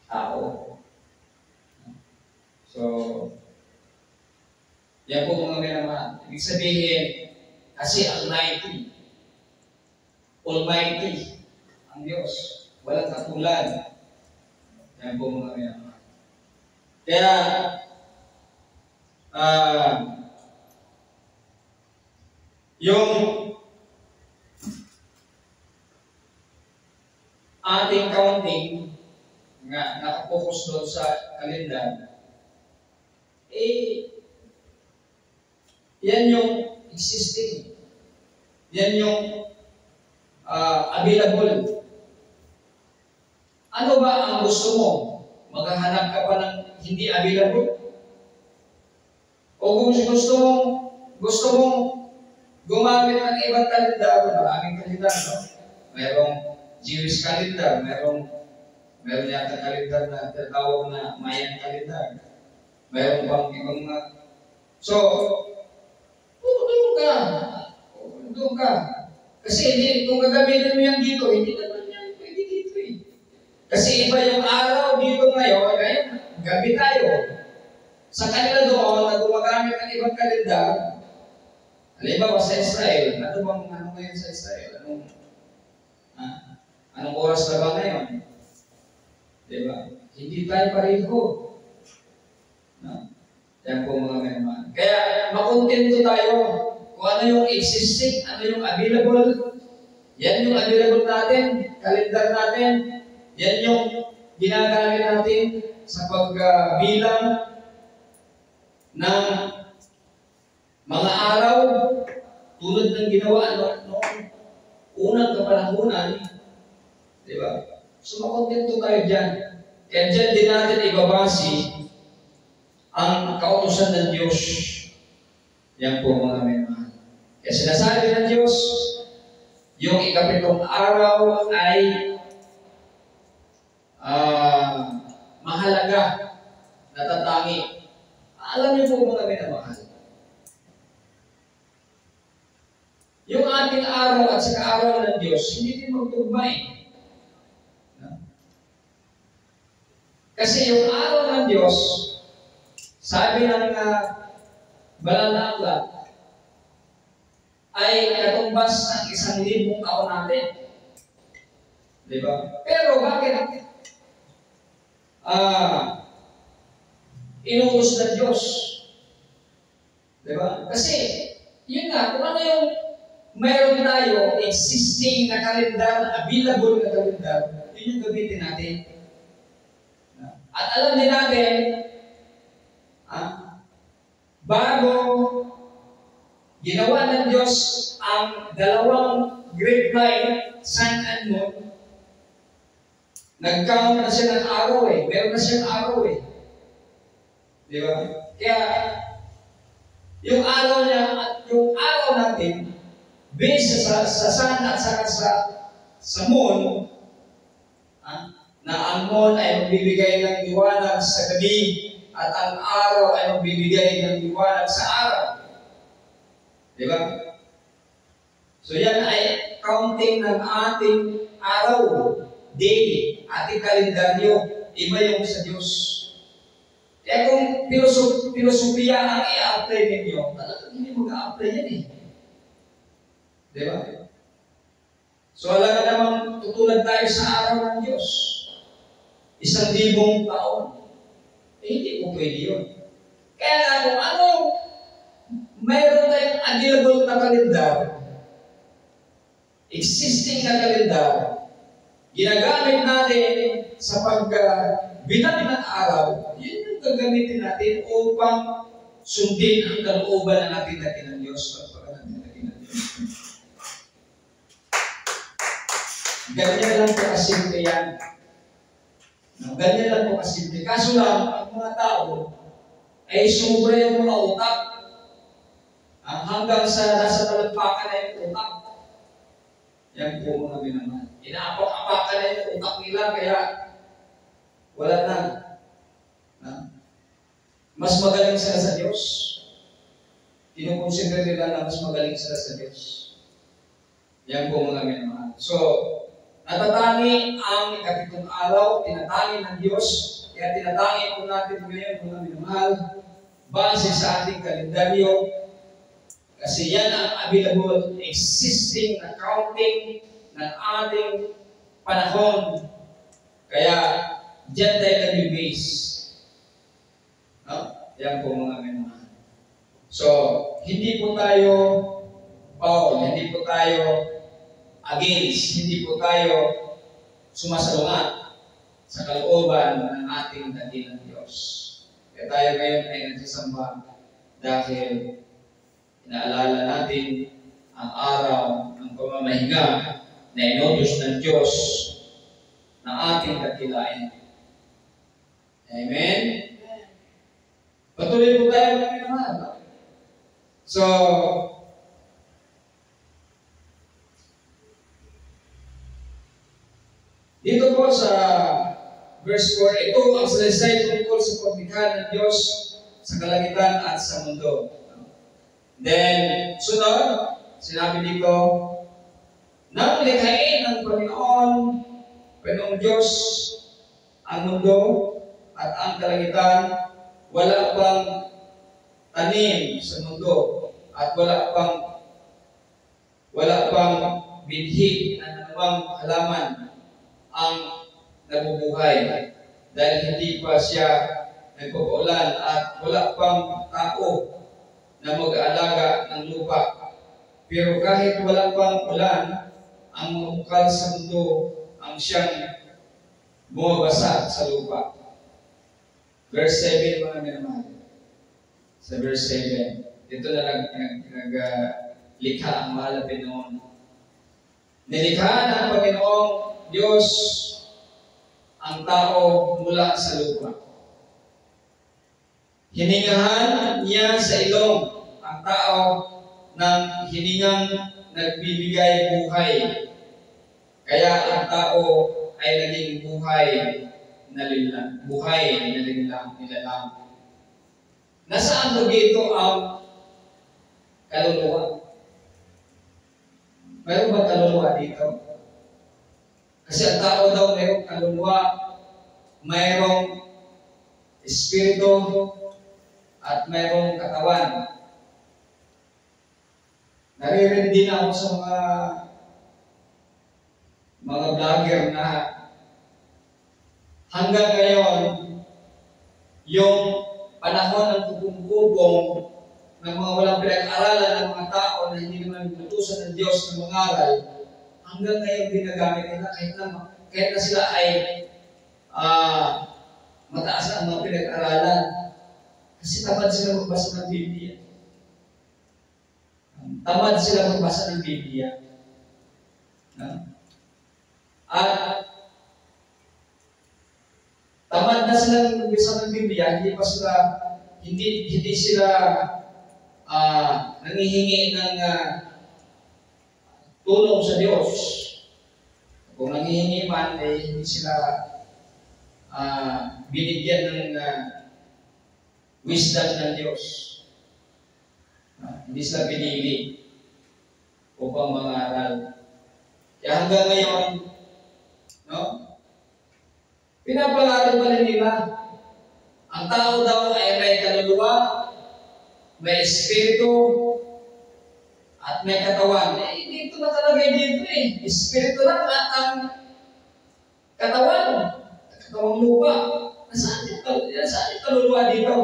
Speaker 3: tao. So, yan po mga minamahal. Ibig sabihin, kasi Almighty, ang Diyos, walang katulad. Yan po mga minamahal. Kaya, yung ating counting nga nakapokus doon sa kalendar, yan yung existing. Yan yung available. Ano ba ang gusto mo? Maghahanap ka pa ng hindi available? O kung gusto mong gumamit ng ibang kalendar, maraming kalendar, no? Mayroong Jewish calendar, meron yata kalendar na tinatawag na Mayan calendar. Mayroon pang ibang So, doon ka. Kasi kung gagamitin mo yan dito, hindi naman yan pwede dito eh. Kasi iba yung araw dito ngayon, gabi tayo. Sa kanila doon, na gumagamit ng ibang kalendar, halimbawa sa Israel, ano ngayon sa Israel? Anong oras na ba ngayon? Diba? Hindi tayo pareho. No? Yan po mga memang. Kaya makontento tayo kung ano yung existing, ano yung available. Yan yung available natin, kalendar natin. Yan yung ginagamit natin sa pagbilang ng mga araw tulad ng ginawa noong unang kapanahunan. Diba? So makontento tayo dyan. Kaya dyan din natin ibabasi ang kautusan ng Diyos. Yan po mga minamahal. Kaya sinasabi ng Diyos, yung ikapitong araw ay mahalaga, natatangi. Alam niyo po mga minamahal, yung ating araw at saka araw ng Diyos, hindi din magtugmay. Kasi yung araw ng Diyos, sabi ng banal na aklat, ay katumbas ng 1,000 taon natin. Diba? Pero bakit? inutos ng Diyos. Diba? Kasi, yun nga, kung ano yung mayroon tayo, existing na kalendar, available na kalendar, yun yung gamitin natin. At alam din natin, bago ginawa ng Diyos ang dalawang grapevine, sun and moon, nag-count na siya ng araw eh. Meron na siyang araw eh. Di ba? Kaya, yung araw niya at yung araw natin, based sa sun at saka sa moon, na ang moon ay magbibigay ng liwanag sa gabi at ang araw ay magbibigay ng liwanag sa araw. Di ba? So yan ay counting ng ating araw, day, ating kalendaryo, iba yung sa Diyos. Kaya kung filosofiya ang i-apply ninyo, talagang hindi mag-a-apply yan eh. Di ba? So alam na naman, tutulad tayo sa araw ng Diyos. 1,000 taon. Hindi po pwede yun. Kaya nga kung ano, mayroon tayong available na kalendar, existing na kalendar, ginagamit natin sa pagbilang ng araw, yun yung gagamitin natin upang sundin ang kalooban na natin ng Diyos. Ganyan lang po kasimple yan. Ganyan lang po kasimple. Kaso lang, ang mga tao ay sumubra yung mga utak. Hanggang sa nasa talampakan na yung utak. Yan po mga minamahal. Inaapak-apakan na yung utak nila, kaya wala na. Mas magaling sila sa Diyos. Kinukonsider nila na mas magaling sila sa Diyos. Yan po mga minamahal. So, natatangi ang ikapitong araw, tinatangi ng Diyos, kaya tinatangi po natin ngayon mga minamahal, base sa ating kalendaryo, kasi yan ang available, existing na counting ng ating panahon. Kaya, dyan tayo nag-base. Yan po mga minamahal. So, hindi po tayo hindi po tayo against, hindi po tayo sumasalungat sa kalooban ng ating dakilang Diyos. Kaya tayo ngayon ay nagsasamba dahil inaalala natin ang araw ng pamamahinga na inutos ng Diyos na ating dakilain. Amen? Patuloy po tayo naman. So, dito po sa verse 4, ito ang salaysay tungkol sa paglikha ng Diyos sa kalangitan at sa mundo. Then, sunod, sinabi dito, nang likhain ng Panginoong Diyos, ang mundo at ang kalangitan, wala pang tanim sa mundo at wala pang binhi na anumang halaman ang nabubuhay dahil hindi pa siya nagpapaulan at wala pang tao na mag-aalaga ng lupa. Pero kahit wala pang ulan, ang bukal sa mundo ang siyang bumabasa sa lupa. Verse 7 mga minamahal. Sa verse 7, dito na naglikha ang mahal na Panginoon. Nilikha ng Panginoong Diyos ang tao mula sa lupa. Hiningahan niya sa ilong ang tao ng hiningang nagbibigay buhay. Kaya ang tao ay naging buhay na nilalang. Nasaan ba dito ang kaluluwa? Mayroon ba kaluluwa dito? Kasi ang tao daw mayroong kaluluwa, mayroong espiritu, at mayroong katawan. Naririnig din ako sa mga vlogger na hanggang ngayon, yung panahon ng kubong-kubong ng mga walang pinag-aralan ng mga tao na hindi naman inutusan ng Diyos ng mangaral, hanggang ngayon ginagamit nila kahit na sila ay mataas ang mga pinag-aralan. Kasi tamad sila magbasa ng Biblia. Tamad sila magbasa ng Biblia. At tamad na sila magbasa ng Biblia, hindi sila nangihingi ng tulong sa Diyos. Kung nangihingi man, hindi sila binigyan ng wisdom ng Diyos. Hindi sila pinili upang mangaral. Kaya hanggang ngayon, pinapangaral pa rin nila. Ang tao daw ay may kaluluwa, may espiritu, at may katawan. Dito nakalagay dito Espiritu lang at ang katawan. Katawang lupa. Nasaan yung kaluluwa dito?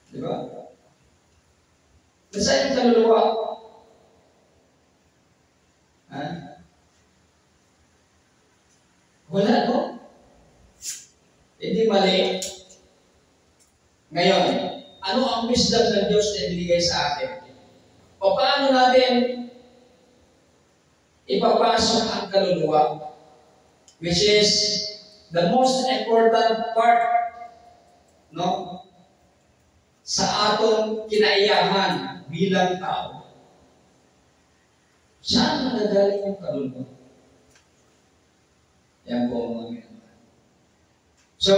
Speaker 3: Diba? Nasaan yung kaluluwa? Wala, no? Hindi mali. Ngayon, ano ang wisdom ng Diyos na ibigay sa atin? Paano natin ipapasok ang kaluluwa? Which is the most important part, sa atong kinaiyahan bilang tao. Saan nagagaling yung kaluluwa? Yan po mga minamahal. So,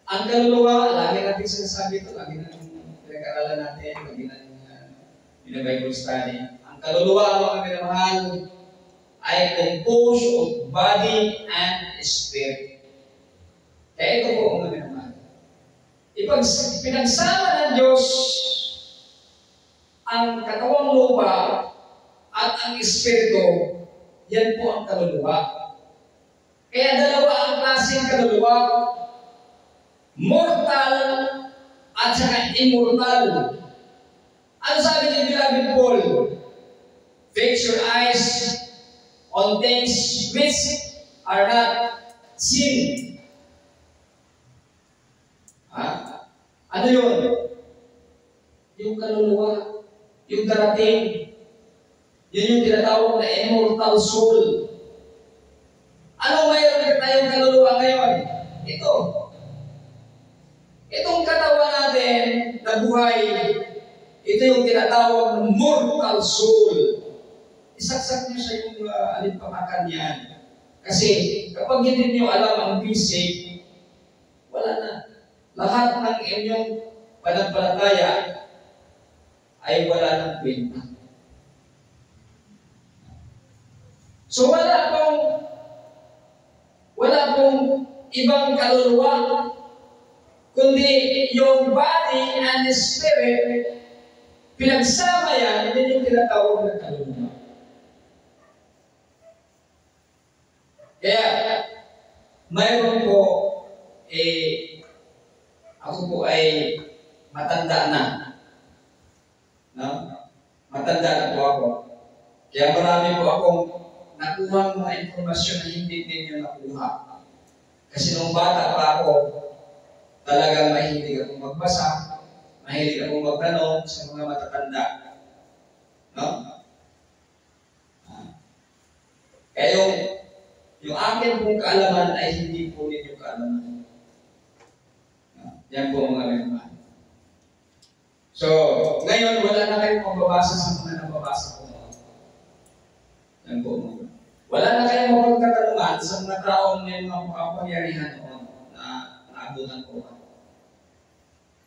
Speaker 3: ang kaluluwa, lagi natin sinasabi ito, lagi natin pinag-aralan natin, lagi natin Bible study. Ang kaluluwa, mga minamahal, ay composed of body and spirit. Kaya ito po mga minamahal. Pinagsama ng Diyos ang katawang lupa at ang espiritu, yan po ang kaluluwa. Kaya dalawa ang klaseng kaluluwa, mortal at saka immortal. Ano sabi ni Beloved Paul? Fix your eyes on things which are not seen. Ano yun? Yung kaluluwa, yung darating. Yun yung tinatawag na immortal soul. Ano mayroon tayong kaluluwa ngayon? Ito. Itong katawan natin na buhay, ito yung tinatawag ng mortal soul. Isaksak niyo sa yung alimpamakan yan. Kasi kapag hindi niyo alam ang basic, wala na. Lahat ng inyong pananampalataya ay wala ng kwenta. So wala pong ibang kaluluwa, kundi yung body and spirit, pinagsama yan, yun yung tinatawag na kaluluwa. Kaya, mayroon po, ako po ay matanda na. Matanda na po ako. Kaya marami po akong nakuha mga informasyon na hindi ninyo nakuha. Kasi nung bata pa ako, talagang mahilig akong magbasa, mahilig akong magtanong sa mga matatanda. Kaya yung akin pong kaalaman ay hindi po ninyo kaalaman. Yan po mga minamahal. So, ngayon wala na kayong mababasa sa mga nababasa ko. Yan po mga. Wala na kayong mapagkatanungan sa mga taong may mga makapangyarihan na naabutan ko.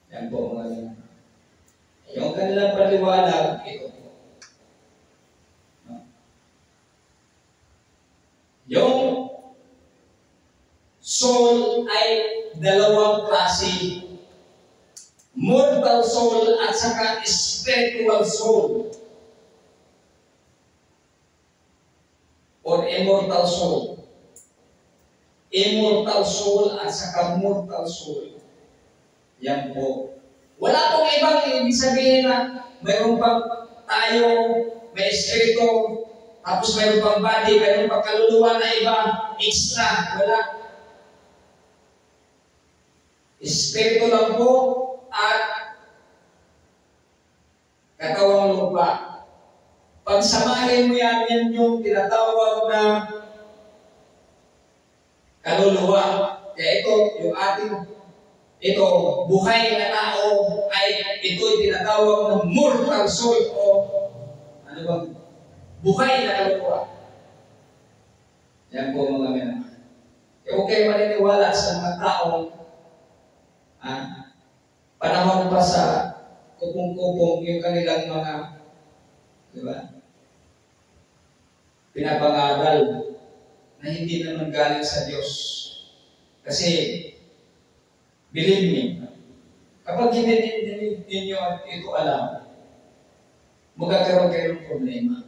Speaker 3: Yan po mga minamahal. Yung kanilang paliwanag, ito po. Yung soul ay dalawang klase. Mortal soul at saka spiritual soul. O or immortal soul. Immortal soul at saka mortal soul. Yan po. Wala pong ibang ibig sabihin na mayroon pang tayo, may espiritu, tapos mayroon pang body, mayroon pang kaluluwa na iba, extra. Wala. Espiritu lang po at katawang lupa. Pagsamahin mo yan yung tinatawag na kaluluwa. Kaya ito, yung ating buhay na tao ay ito'y tinatawag na mortal soul o ano bang buhay na kaluluwa. Yan po mga minamahal. Kaya huwag kayo maniniwala sa mga taong panahon pa sa kupong-kupong yung kanilang mga pinapangaral na hindi naman galing sa Diyos. Kasi, believe me, kapag hindi ninyo ito alam, magkakaroon kayo ng problema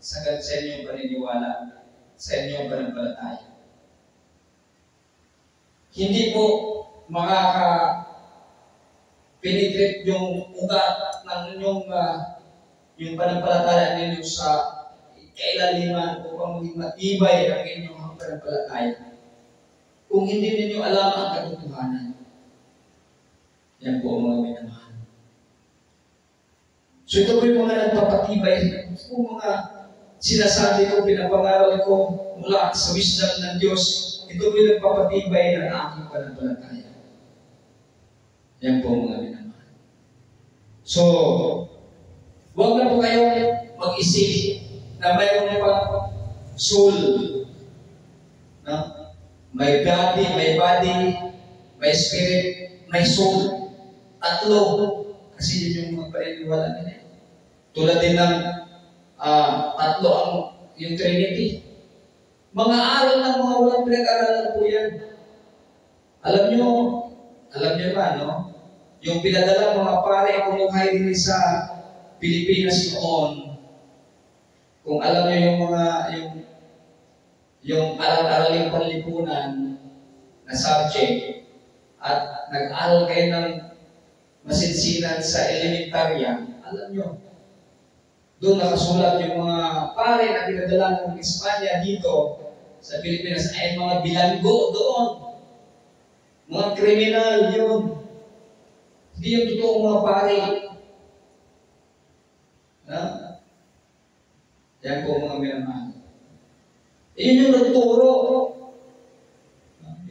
Speaker 3: sa inyong paniniwala, sa inyong pananampalataya. Hindi po makaka-penetrate yung ugat ng inyong yung pananampalataya ninyo sa kailaliman upang maging matibay ang inyong pananampalataya. Kung hindi ninyo alam ang katotohanan. Yan po mga minamahal. So ito po yung mga nagpapatibay. Ito po mga sinasabi ko, pinapangaral ko mula sa wisdom ng Diyos. Ito po yung nagpapatibay ng aking pananampalataya. Yan po mga minamahal. So, huwag na po kayong mag-isip na mayroon pang soul. No? May body, may spirit, may soul. Tatlo. Kasi yun yung mga paniniwala nila. Tulad din ng tatlo yung Trinity. Mga aral ng mga walang pinag-aralan po yan. Alam nyo ba, no? Yung pinadala mga pare kumuhay din sa Pilipinas noon. Kung alam nyo yung mga, yung aral-araling panlipunan na subject at nag-aral kayo ng masinsinan sa elementarya, alam nyo, doon nakasulat yung mga pare na pinadala ng Espanya dito sa Pilipinas ay mga bilanggo doon. Mga kriminal yun. Hindi yung totoong mga pare. Yan po mga minamahal. Yun yung nagturo.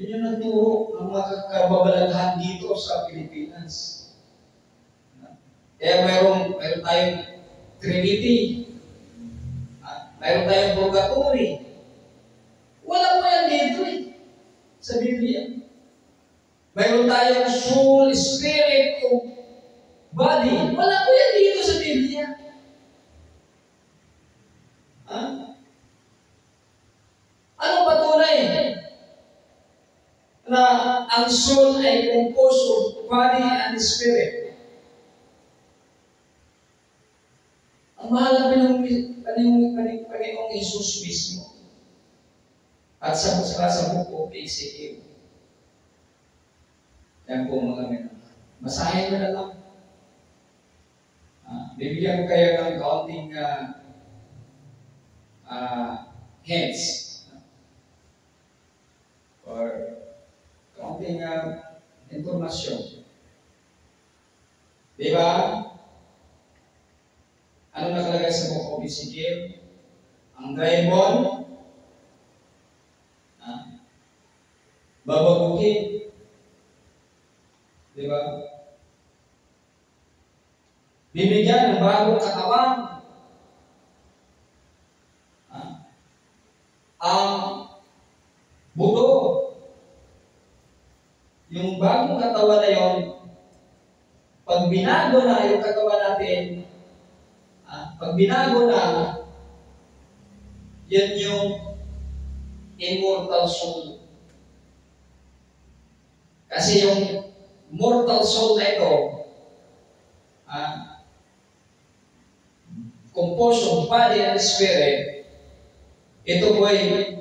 Speaker 3: Yun yung nagturo ng mga kababalaghan dito sa Pilipinas. Kaya mayroon tayong Trinity. Mayroon tayong Purgatory. Wala po yan dito sa Biblia. Mayroon tayong soul, spirit, o body. Wala po yan dito sa Biblia. Ano patunay? Na ang soul ay composed of body and spirit. Ang mahal na Panginoong Jesus mismo. At sa buko, PCQ. Yan po mga minamahal. Masahin mo na lang. Bibigyan ko kayo ng kaunting hints. Or kaunting informasyon. Diba? Ano nakalagay sa book of Ezekiel? Ang dragon, babaguhin. Diba? Bibigyan ng bagong katawan. Ang buto. Yung bagong katawan na yon, pag binago na yung katawan natin, pag binago na, yan yung immortal soul. Kasi yung mortal soul na ito, composed of body and spirit, ito po ay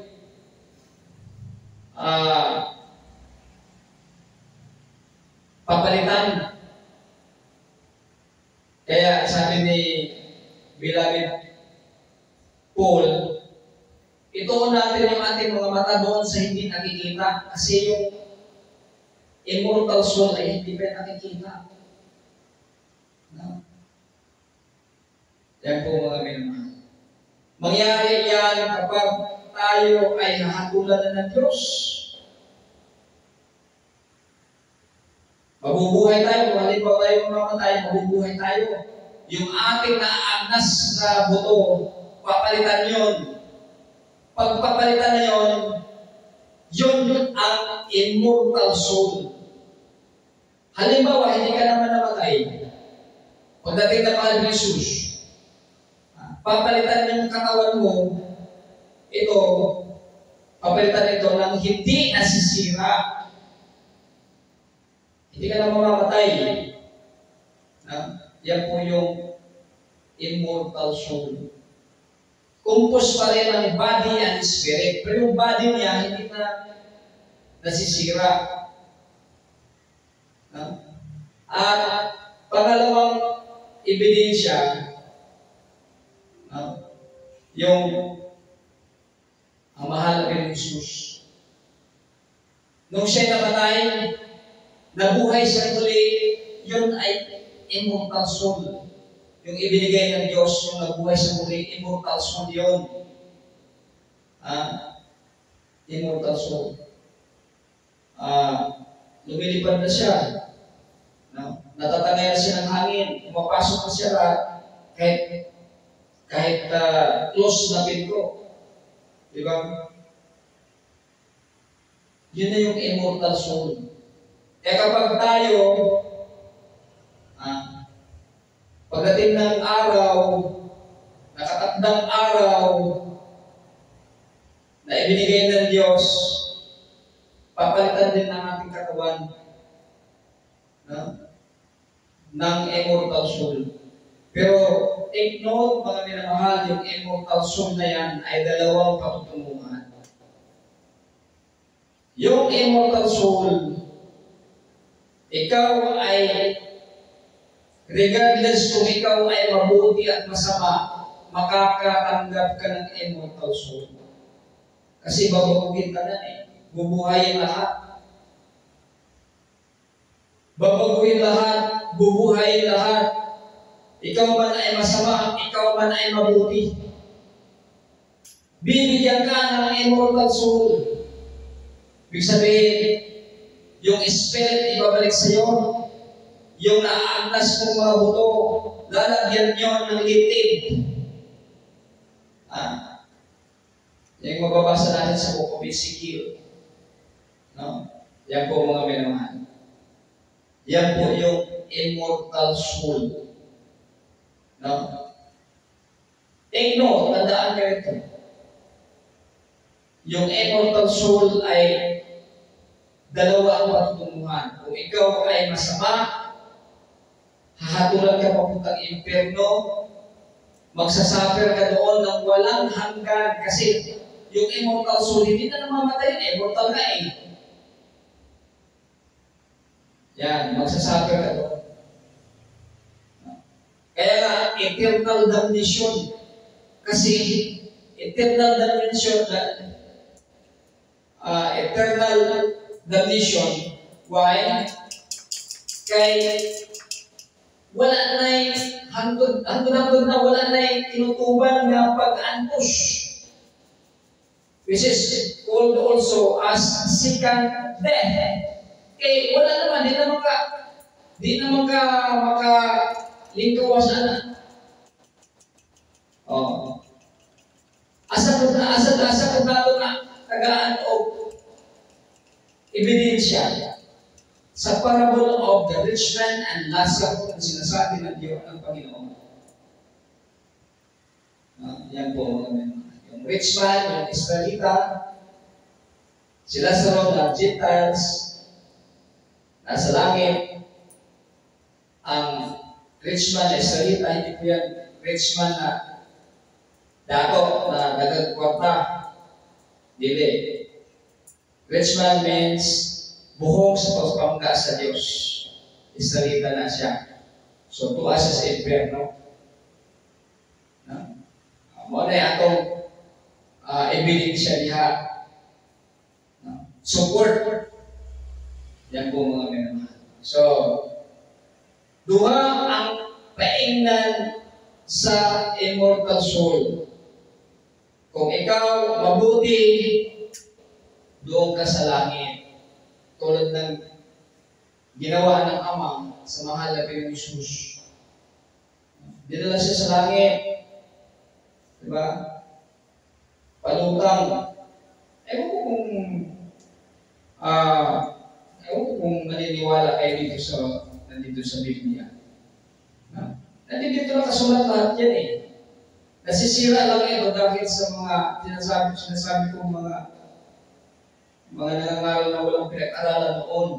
Speaker 3: papalitan. Kaya sabi ni Beloved Paul, ituon natin yung ating mga mata doon sa hindi nakikita kasi yung immortal soul ay hindi pa nakikita. No? Yan po mga minamahal. Mangyari yan kapag tayo ay hahatulan na ng Diyos. Mabubuhay tayo, kung halimbawa tayo mamamatay, mabubuhay tayo. Yung ating naagnas na buto, papalitan yun. Pag papalitan na yun, yun ang immortal soul. Halimbawa, hindi ka naman namatay. Pagdating na mahal ni Jesus, papalitan yung katawan mo, ito, papalitan ito ng hindi nasisira. Hindi ka na mamamatay. Yan po yung immortal soul. Kumpos pa rin ang body and spirit, pero yung body niya hindi na nasisira. At pangalawang ebidensya, yung ang mahal na Jesus. Nung siya namatay, nabuhay siya muli, yun ay immortal soul. Yung ibinigay ng Diyos, yung nabuhay siya muli, immortal soul yun. Immortal soul. Lumilipad na siya. Natatangay na siya ng hangin. Pumapasok na siya kahit close na pinto. Di ba? Yun na yung immortal soul. Kaya kapag tayo, pagdating ng araw, nakatakdang araw, na ibinigay ng Diyos, papalitan din ng ating katawan ng immortal soul. Pero take note, mga minamahal, yung immortal soul na yan ay dalawang patutunguhan. Yung immortal soul, ikaw ay, regardless kung ikaw ay mabuti at masama, makakatanggap ka ng immortal soul. Kasi babagugin ka na bubuhayin lahat. Babaguhin lahat, bubuhayin lahat. Ikaw man ay masama, ikaw man ay mabuti. Bibigyan ka ng immortal soul. Ibig sabihin, yung spirit ibabalik sa iyo, yung naaagnas mong mga buto, lalagyan nyo ng litid. Yung mababasa natin sa Book of Ezekiel. Yan po mga minamahal. Yan po yung immortal soul. Take note, tandaan nyo ito. Yung immortal soul ay dalawa ang patutunguhan. Kung ikaw ay masama, hahatulan ka papuntang impyerno, magsasuffer ka doon ng walang hanggan kasi yung immortal soul hindi na namamatay, immortal na Yan, magsasuffer ka doon. Kaya nga, eternal damnation. Kasi eternal damnation, why? Kay wala na'y hangtod na wala na'y tinutuban na pag-antos. Which is called also as second death. Kaya wala naman, di naman ka makalingkawas na. Asa ko na ito na tagaan o ebidensya sa parable of the rich man and Lazarus na sinasabi ng Diyos ng Panginoon. Yan po yung rich man, yung Israelita, si Lazarus na Gentiles, nasa langit. Ang rich man na Israelita, hindi po yan rich man na Dako na dagang kwarta. Dili. Rich man means buhok sa pagpangga sa Diyos. Isarita na siya. So, tuwa siya sa impyerno. No? Mo na atong ebidensya diha. No? Support. Yan po mga minamahal. So, duha ang paingnan sa immortal soul. Kung ikaw mabuti, doon ka sa langit. Tulad ng ginawa ng Ama sa mahal na Panginoong Hesus. Dinala siya sa langit. Diba? Palutang. Ewan ko kung maniniwala kayo nandito sa Biblia. Nandito na kasulat lahat yan eh. Nasisira lang ito dahil sa mga sinasabi kong mga nangangaral na walang pinag-aralan noon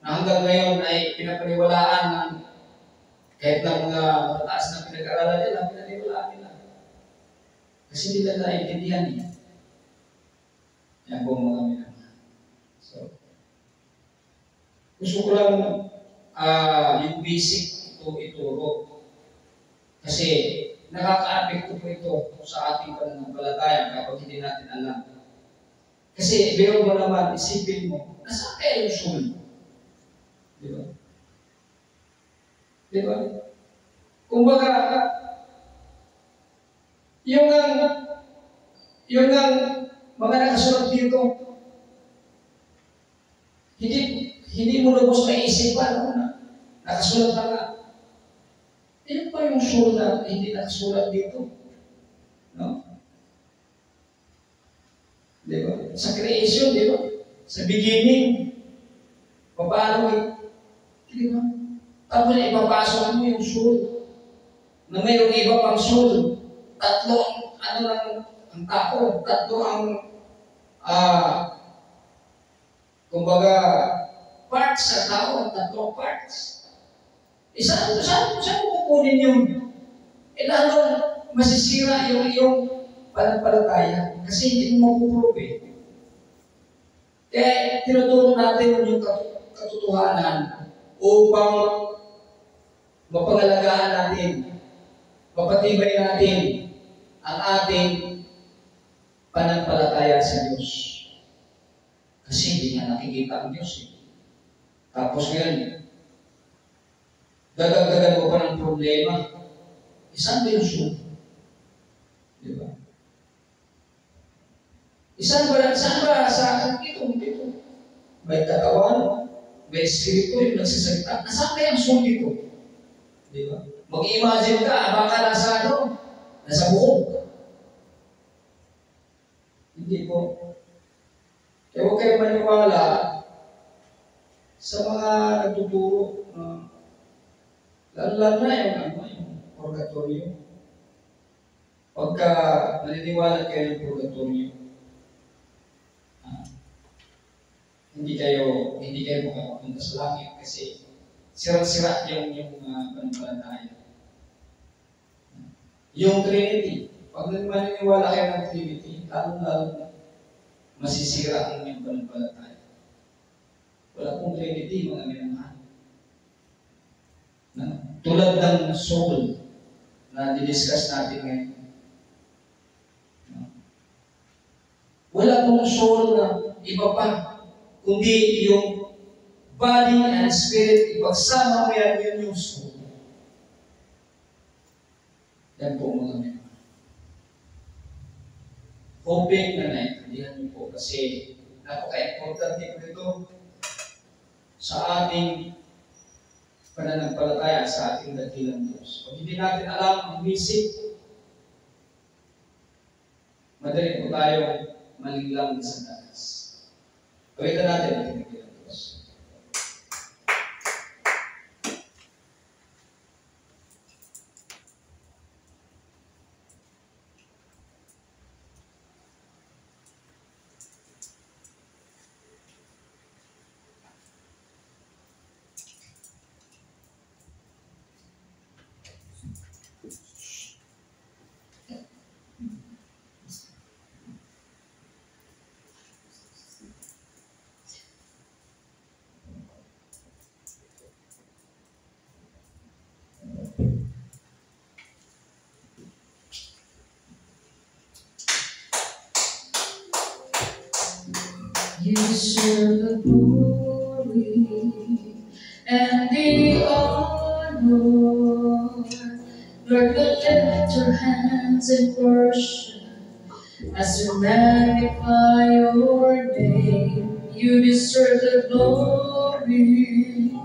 Speaker 3: na hanggang ngayon ay pinapaniwalaan ng kahit ng mga matataas na pinag-aralan nila, pinaniwalaan nila. Kasi hindi nila naintindihan niya. Yan po mga minamahal. So, gusto ko lang yung basic ituro. Kasi nakaka-apekto po ito sa ating pananampalataya kapag hindi natin alam. Kasi biro mo naman, isipin mo, nasa kaya yung soul? Di ba? Di ba? Kumbaga, yung mga nakasulat dito, hindi mo lubos na isipan, nakasulat na nga. Yan pa yung soul na hindi nakasulat dito. No? Di ba? Sa creation, di ba? Sa beginning, paano di ba? Tapos ipapasok mo yung soul. Na mayroong iba pang soul. Tatlo ang tao. Tatlo ang kumbaga parts sa tao. Tatlong parts. Saan mo kukunin yun? Lalo masisira yung iyong pananampalataya kasi hindi mo mapuprove. Kaya tinuturo natin yung katotohanan upang mapangalagaan natin, mapatibay natin ang ating pananampalataya sa Diyos. Kasi hindi niya nakikita ang Diyos. Tapos ngayon, dadagdagan mo pa ng problema. Saan ba yung soul? Di ba? Saan ba sa dito? May katawan, may espiritu yung nagsasalita. Nasaan kaya ang soul dito? Di ba? Mag-imagine ka, baka nasa buhok. Hindi po. Kaya huwag kayo maniwala sa mga nagtuturo lalo na yung purgatorio. Pagka naniniwala kayo ng purgatorio, hindi kayo makakapunta sa langit kasi sira-sira yung pananampalataya. Yung Trinity, pag maniniwala kayo ng Trinity, lalo masisira ang inyong pananampalataya. Wala pong Trinity, mga minamahal. Tulad ng soul na didiscuss natin ngayon. Wala pong soul na iba pa, kundi yung body and spirit, ipagsama mo yan yung soul. Yan po mga minamahal. Hoping na naintindihan niyo po kasi napaka-importante po ito sa ating pananampalataya sa ating dakilang Diyos. Kung hindi natin alam ang basic, madali po tayo malinglang sa taas. Gawin natin ang dakilang Diyos.
Speaker 2: You deserve the glory and the honor. Lord, we lift our hands in worship as we magnify your name. You deserve the glory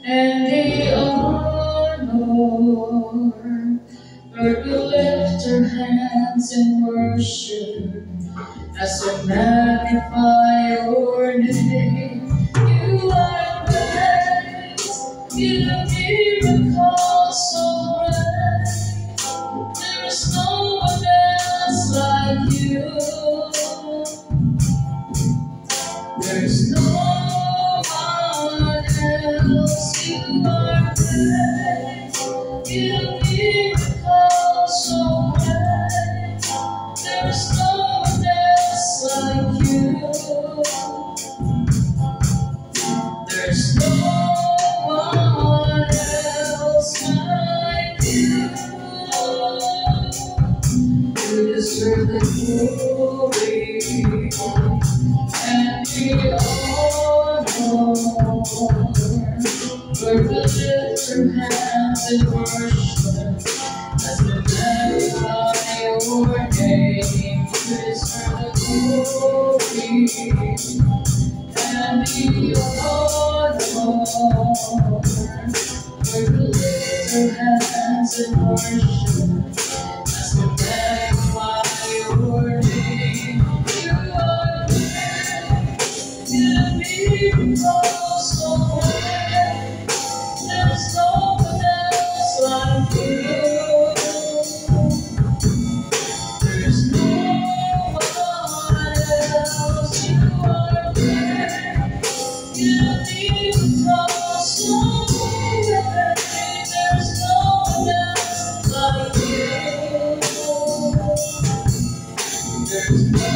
Speaker 2: and the honor. Lord, we lift our hands in worship as we magnify your name. You are great, you do miracles so great. There is no one else like you. There is no one else. You are great, you do miracles so great. There is no one else like you. There's no one else like you. You deserve the glory and the honor. Lord, we lift our hands in worship as we magnify your name. You deserve the glory and the honor. We will lift our hands in worship as we magnify your name. You are great, you do miracles so great. There's no one else like you. There's no one else. You are great. You leave us so great. There's no one else like you. There's no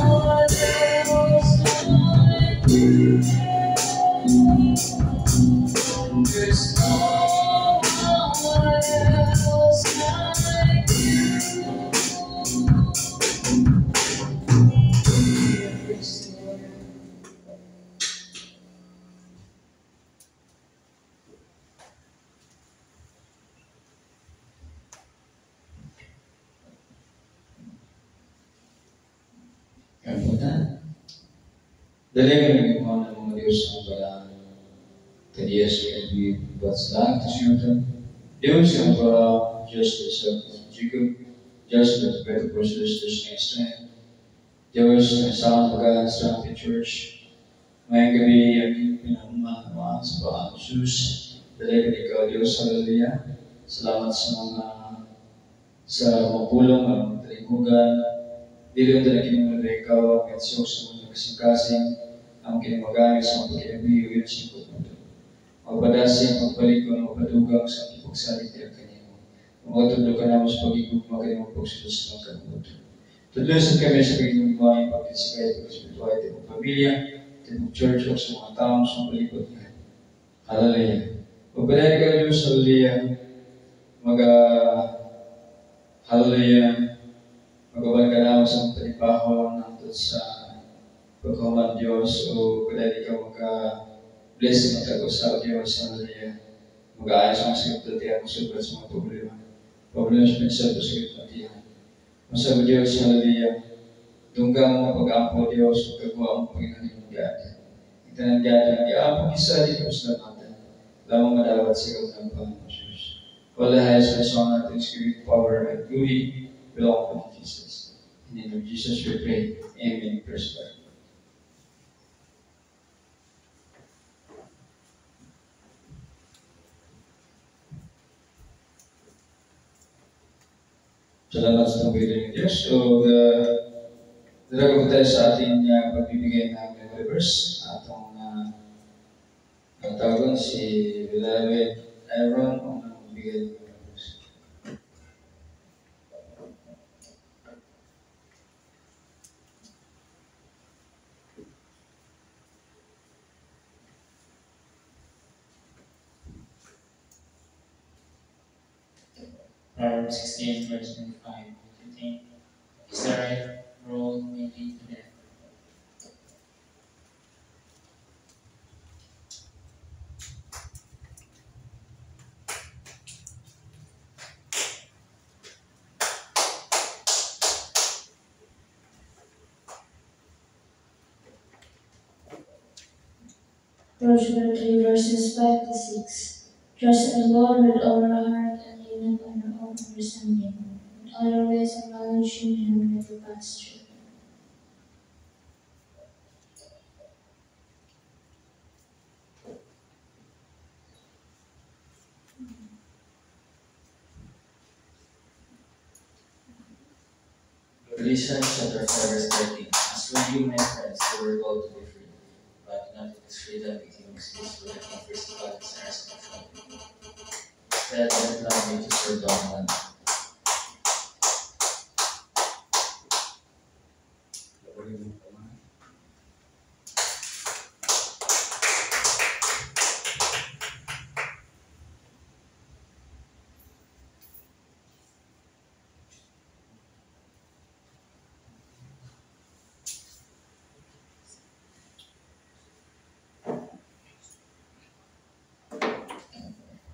Speaker 2: one else like you. There's no one else like you. Praise the Lord.
Speaker 1: Kamutan. Dalagang mo ng mga Diyos ang balaan. Kadias ka buat sa kasyutan. Diyos ang para justice of Jacob. Just as better process this next time. Diyos ang sa pagkakas sa ating church. Ngayong gabi ang pinamamahan sa Panginoon Jesus. Dalagang ikaw Diyos. Hallelujah. Salamat sa mga pulong ng talikugan. Dili ang talagang mga ikaw ang itsok sa mga kasing-kasing ang kinamagamit sa mga pagkinabiyo yun sa pagpunto. Magpadasing, magpaliko ng mapadugang sa ipagsalit niya kanino. Magtudlo ka naman sa pag-igugma kayo magpagsulos ng kagubuto. Tudlosan kami sa pag-igugma yung pag-isikay, pag-espiritual, tipong pamilya, tipong church, o sa mga taong sa palibot niya. Hallelujah. Magpadali ka Diyos, hallelujah. Hallelujah. Magawan ka naman sa panipaho ng sa pagkahuman Diyos o kaya ka magka-bless ng tag-usap Diyos. Hallelujah. Mag-aayos ang sakit na tiyan, masulat sa mga problema. Problema sa pinsan sa sakit na tiyan. Masabi Diyos, hallelujah. Tungga mo mga pag-ampo Diyos, pagkagawa mo Panginoon ng gada. Itanang gada, i-ampo isa di ka sa natin. Lamang madawat sa ikaw ng Panginoon Diyos. All the highest and song and thanksgiving, power, and glory belong to Jesus. In the name of Jesus we pray. Amen. Praise God. Salamat sa pagbibilang ng Diyos. So, dalaga po tayo sa ating pagbibigay ng memory verse. Atong tawagan si Beloved Aaron ang magbigay ng memory verse.
Speaker 4: Proverbs 16, verse 25 to 15. Is the right road may lead to death,
Speaker 2: Joshua 3 verses 5 to 6. Trust in the Lord with all our heart and lean not on our own understanding. In all our ways acknowledging Him, and it will pass through.
Speaker 5: Galatians chapter 5 verse 13. As for you, my friends, you were called to be free, but not in this freedom became excuse for the first God and sinners of the Instead, let love me to serve one another.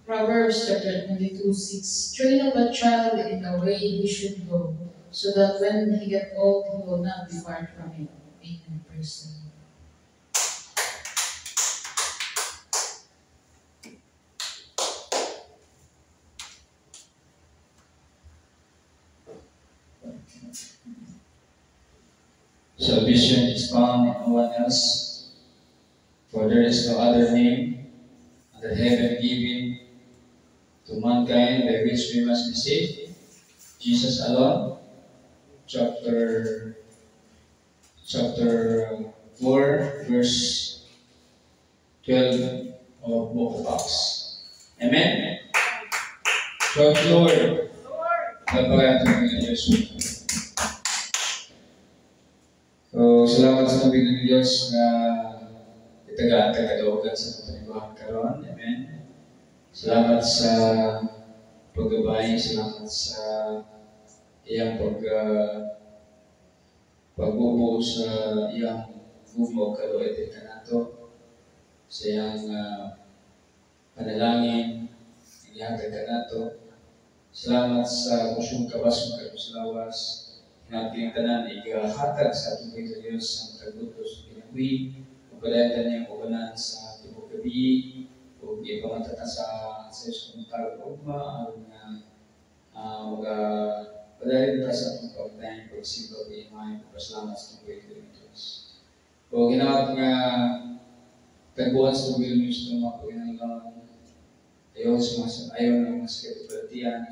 Speaker 2: Proverbs chapter 22:6. Train up a child in the way he should go, so that when he gets old, he will not depart from it. Amen. Praise the Lord.
Speaker 1: Salvation is found in no one else, for there is no other name under heaven given to mankind by which we must be saved. Jesus alone. Chapter 4, verse 12 of Book of Acts. Amen? So, Lord, pagpagatan ng Diyos. So, salamat sa nabig ng Diyos na itagaan tagadoogan sa pagpanibahan karon. Amen? Salamat sa paggabay, salamat sa iyang pagbubuo sa iyang gumaw kaluoy ka nato, sa iyang panalangin, ihatag ka nato. Salamat sa kusong kabas ng kaluslawas, nating tanan igahatag sa atong sa Diyos ang tagutos pinawi, pagpadayan niyang ubanan sa tibok gabi, o ipamantata sa Diyos kung ugma, aron nga padayon ta sa atong pagdayan pagsimba kay Imay, pagpasalamat sa atong buhay ng Diyos. O ginawat nga tagbuhan sa tubig ng Diyos ng mga paginalang ayaw ng mga sakit-balatian,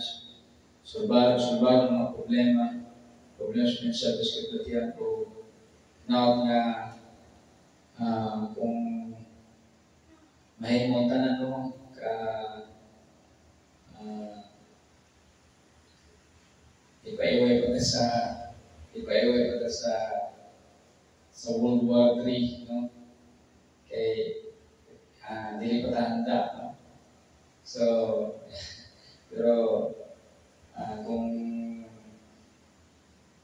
Speaker 1: surbalo ng mga problema sa pinasal sa sakit-balatian, o ginawat nga kung mahimong tanan mo ipaiway pa sa World War III, no? Kay dili pa ta handa, no? So pero kung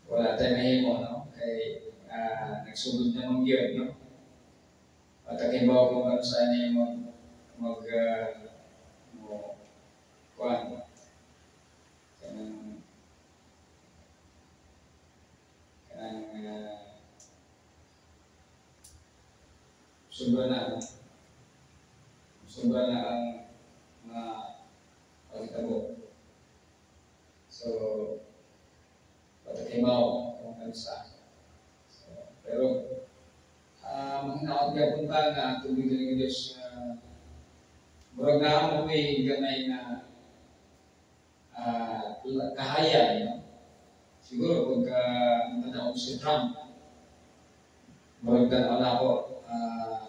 Speaker 1: wala tayo mahimo, no? Kay nagsugod na mong yun, no? Patakin ba kung ano saan niyo kuhan sobra na ang mga pagkitabo. So, patakimaw kung ano saan. So, pero, mahinaot ka punta nga tubig ng Diyos murag na mo may gamay na kahaya, no? Siguro pagka matanaog si Trump, murag na ako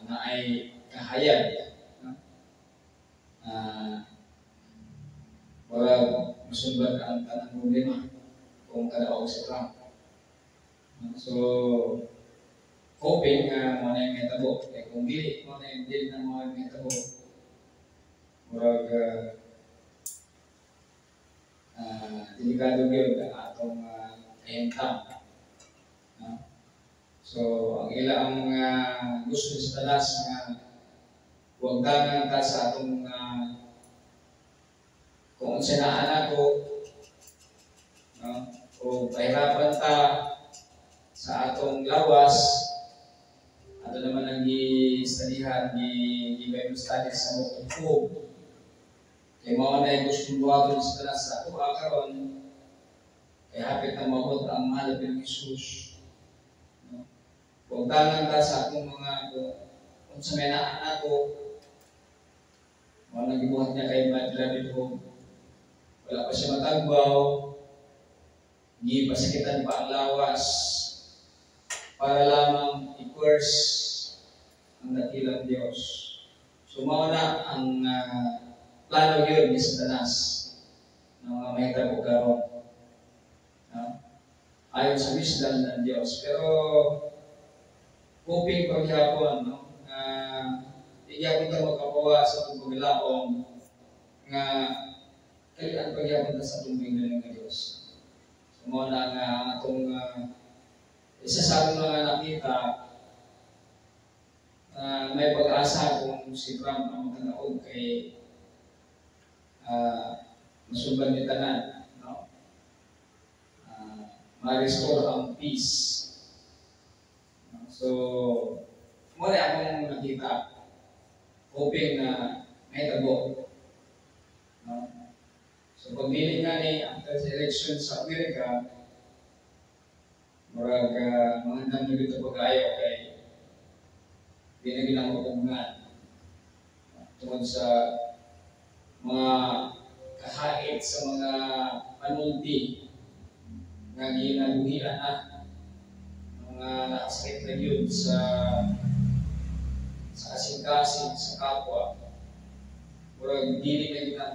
Speaker 1: na ay kahaya, no? Murag masundan ka ang tanang problema kung tanaog si Trump. So, hoping mo na yung metabo. Kung dili mo na yung dili na mga metabo, murag delikado yun ang atong kahintang. So, ang ilang gusto sa talas nga huwag tangan ta sa atong kung sinaan ako, no? O pahirapan ta sa atong lawas, ato naman ang gistadihan,
Speaker 3: Bible study sa Mokong. Kaya mga na yung gusto buhaton sa talas sa ako karon kaya hapit na mabot ang mahal ng Jesus. No? Kung talang ka sa akong mga kung sa may naan ako, mga nagibuhat niya kay Madla dito, wala pa siya matagbaw, hindi pa sakitan pa ang lawas, para lamang i-curse ang dakilang Diyos. So, mauna ang plano yun ni Satanas ng mga mahitabo karon. Ayon sa wisdom ng Diyos. Pero, hoping paghapon, no? Hindi ako ito magkapawa sa itong paglaong nga kailan paghapon na sa itong binggan ng Diyos. So, mauna nga ang itong isa sa ating mga nakita may pag-asa kung si Trump ang magkanaog kay masuban ni tanan, no? Ma-restore ang peace. So, muna akong nakita, hoping na may tabo. No? So, pagbiling nga ni after the election sa Amerika, marag mga nang dito pag-ayaw kay binagin ang mapungan tungkol sa mga kahait sa mga panulti nga ginabuhian na mga nakasakit na yun sa kasing-kasing sa kapwa. Murag dili na yun na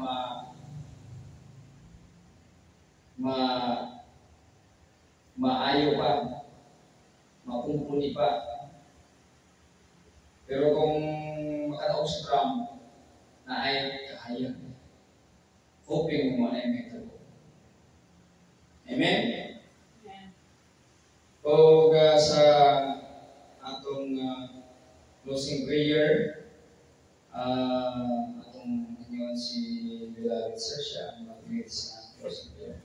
Speaker 3: maayo pa, makumpuni pa. Pero kung makataog si Trump na ay kahayag, hoping mo na yung metro. Amen? O sa atong closing prayer, atong ngayon si Beloved Sir siya ang mag-lead sa closing prayer.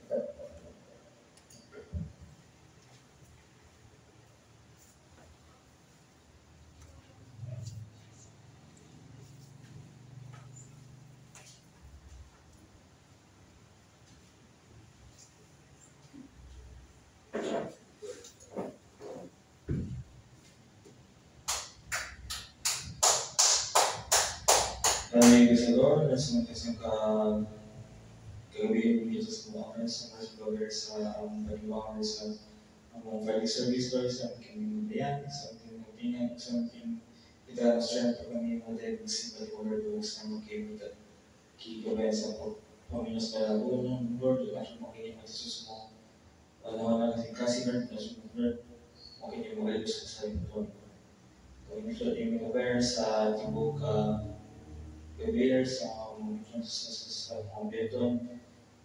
Speaker 4: Kami sa Lord, sa mga kagabihin dito sa mga sa mga vlogger sa pag-iwakar sa mga fighting service Lord, sa aking bayan, sa aking opinion, sa aking kita strength kami mga dahil magsimba Lord, sa mga kaibigan kigabayan sa pamilyas na labunan Lord, yung aking makinig at Jesus mo naman natin kasi Lord, na sumunod makinig mga libos sa sabi Lord. Kami Lord, yung mga sa tibok Bears sa mga beton,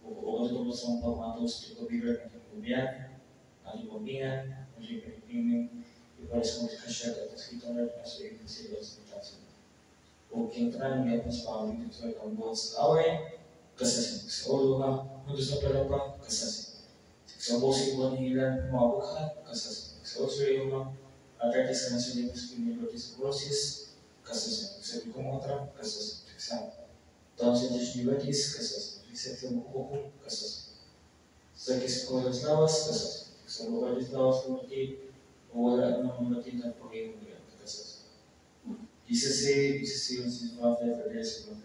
Speaker 4: o ito sa mga pamatos sa beer ng kubiyan, ang ibabingan, ang ibabingan, iba sa mga kasya at sa kita na sa ibig sila sa itansin. O kintaran ng sa pamilya sa ang buwan sa away, kasasin. Sa ulo ha, mundo sa palapa, kasasin. Sa bosi buwan hilan, mabukha, kasasin. Sa usuri yung arthritis ka na sa limus kimilodis brosis, kasasin. Sa bikumotra, kasasin. Tausia diabetes, kasas. Infecção do corpo, kasas. Sakit sekolah lawas, kasas. Sekolah lawas seperti wala ng natin na pagkain kasas. Jesus is not there for this, but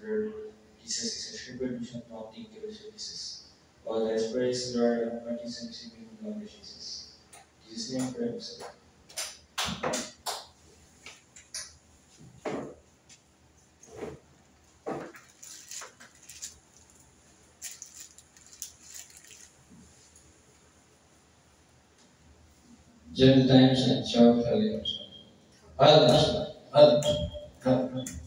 Speaker 4: Jesus is a shepherd, we should not think of Jesus. All that is praise, Lord, and mighty and receiving the blood of Jesus. Jesus' name, pray.
Speaker 1: Gen times and shout hallelujah. Hallelujah. Hallelujah.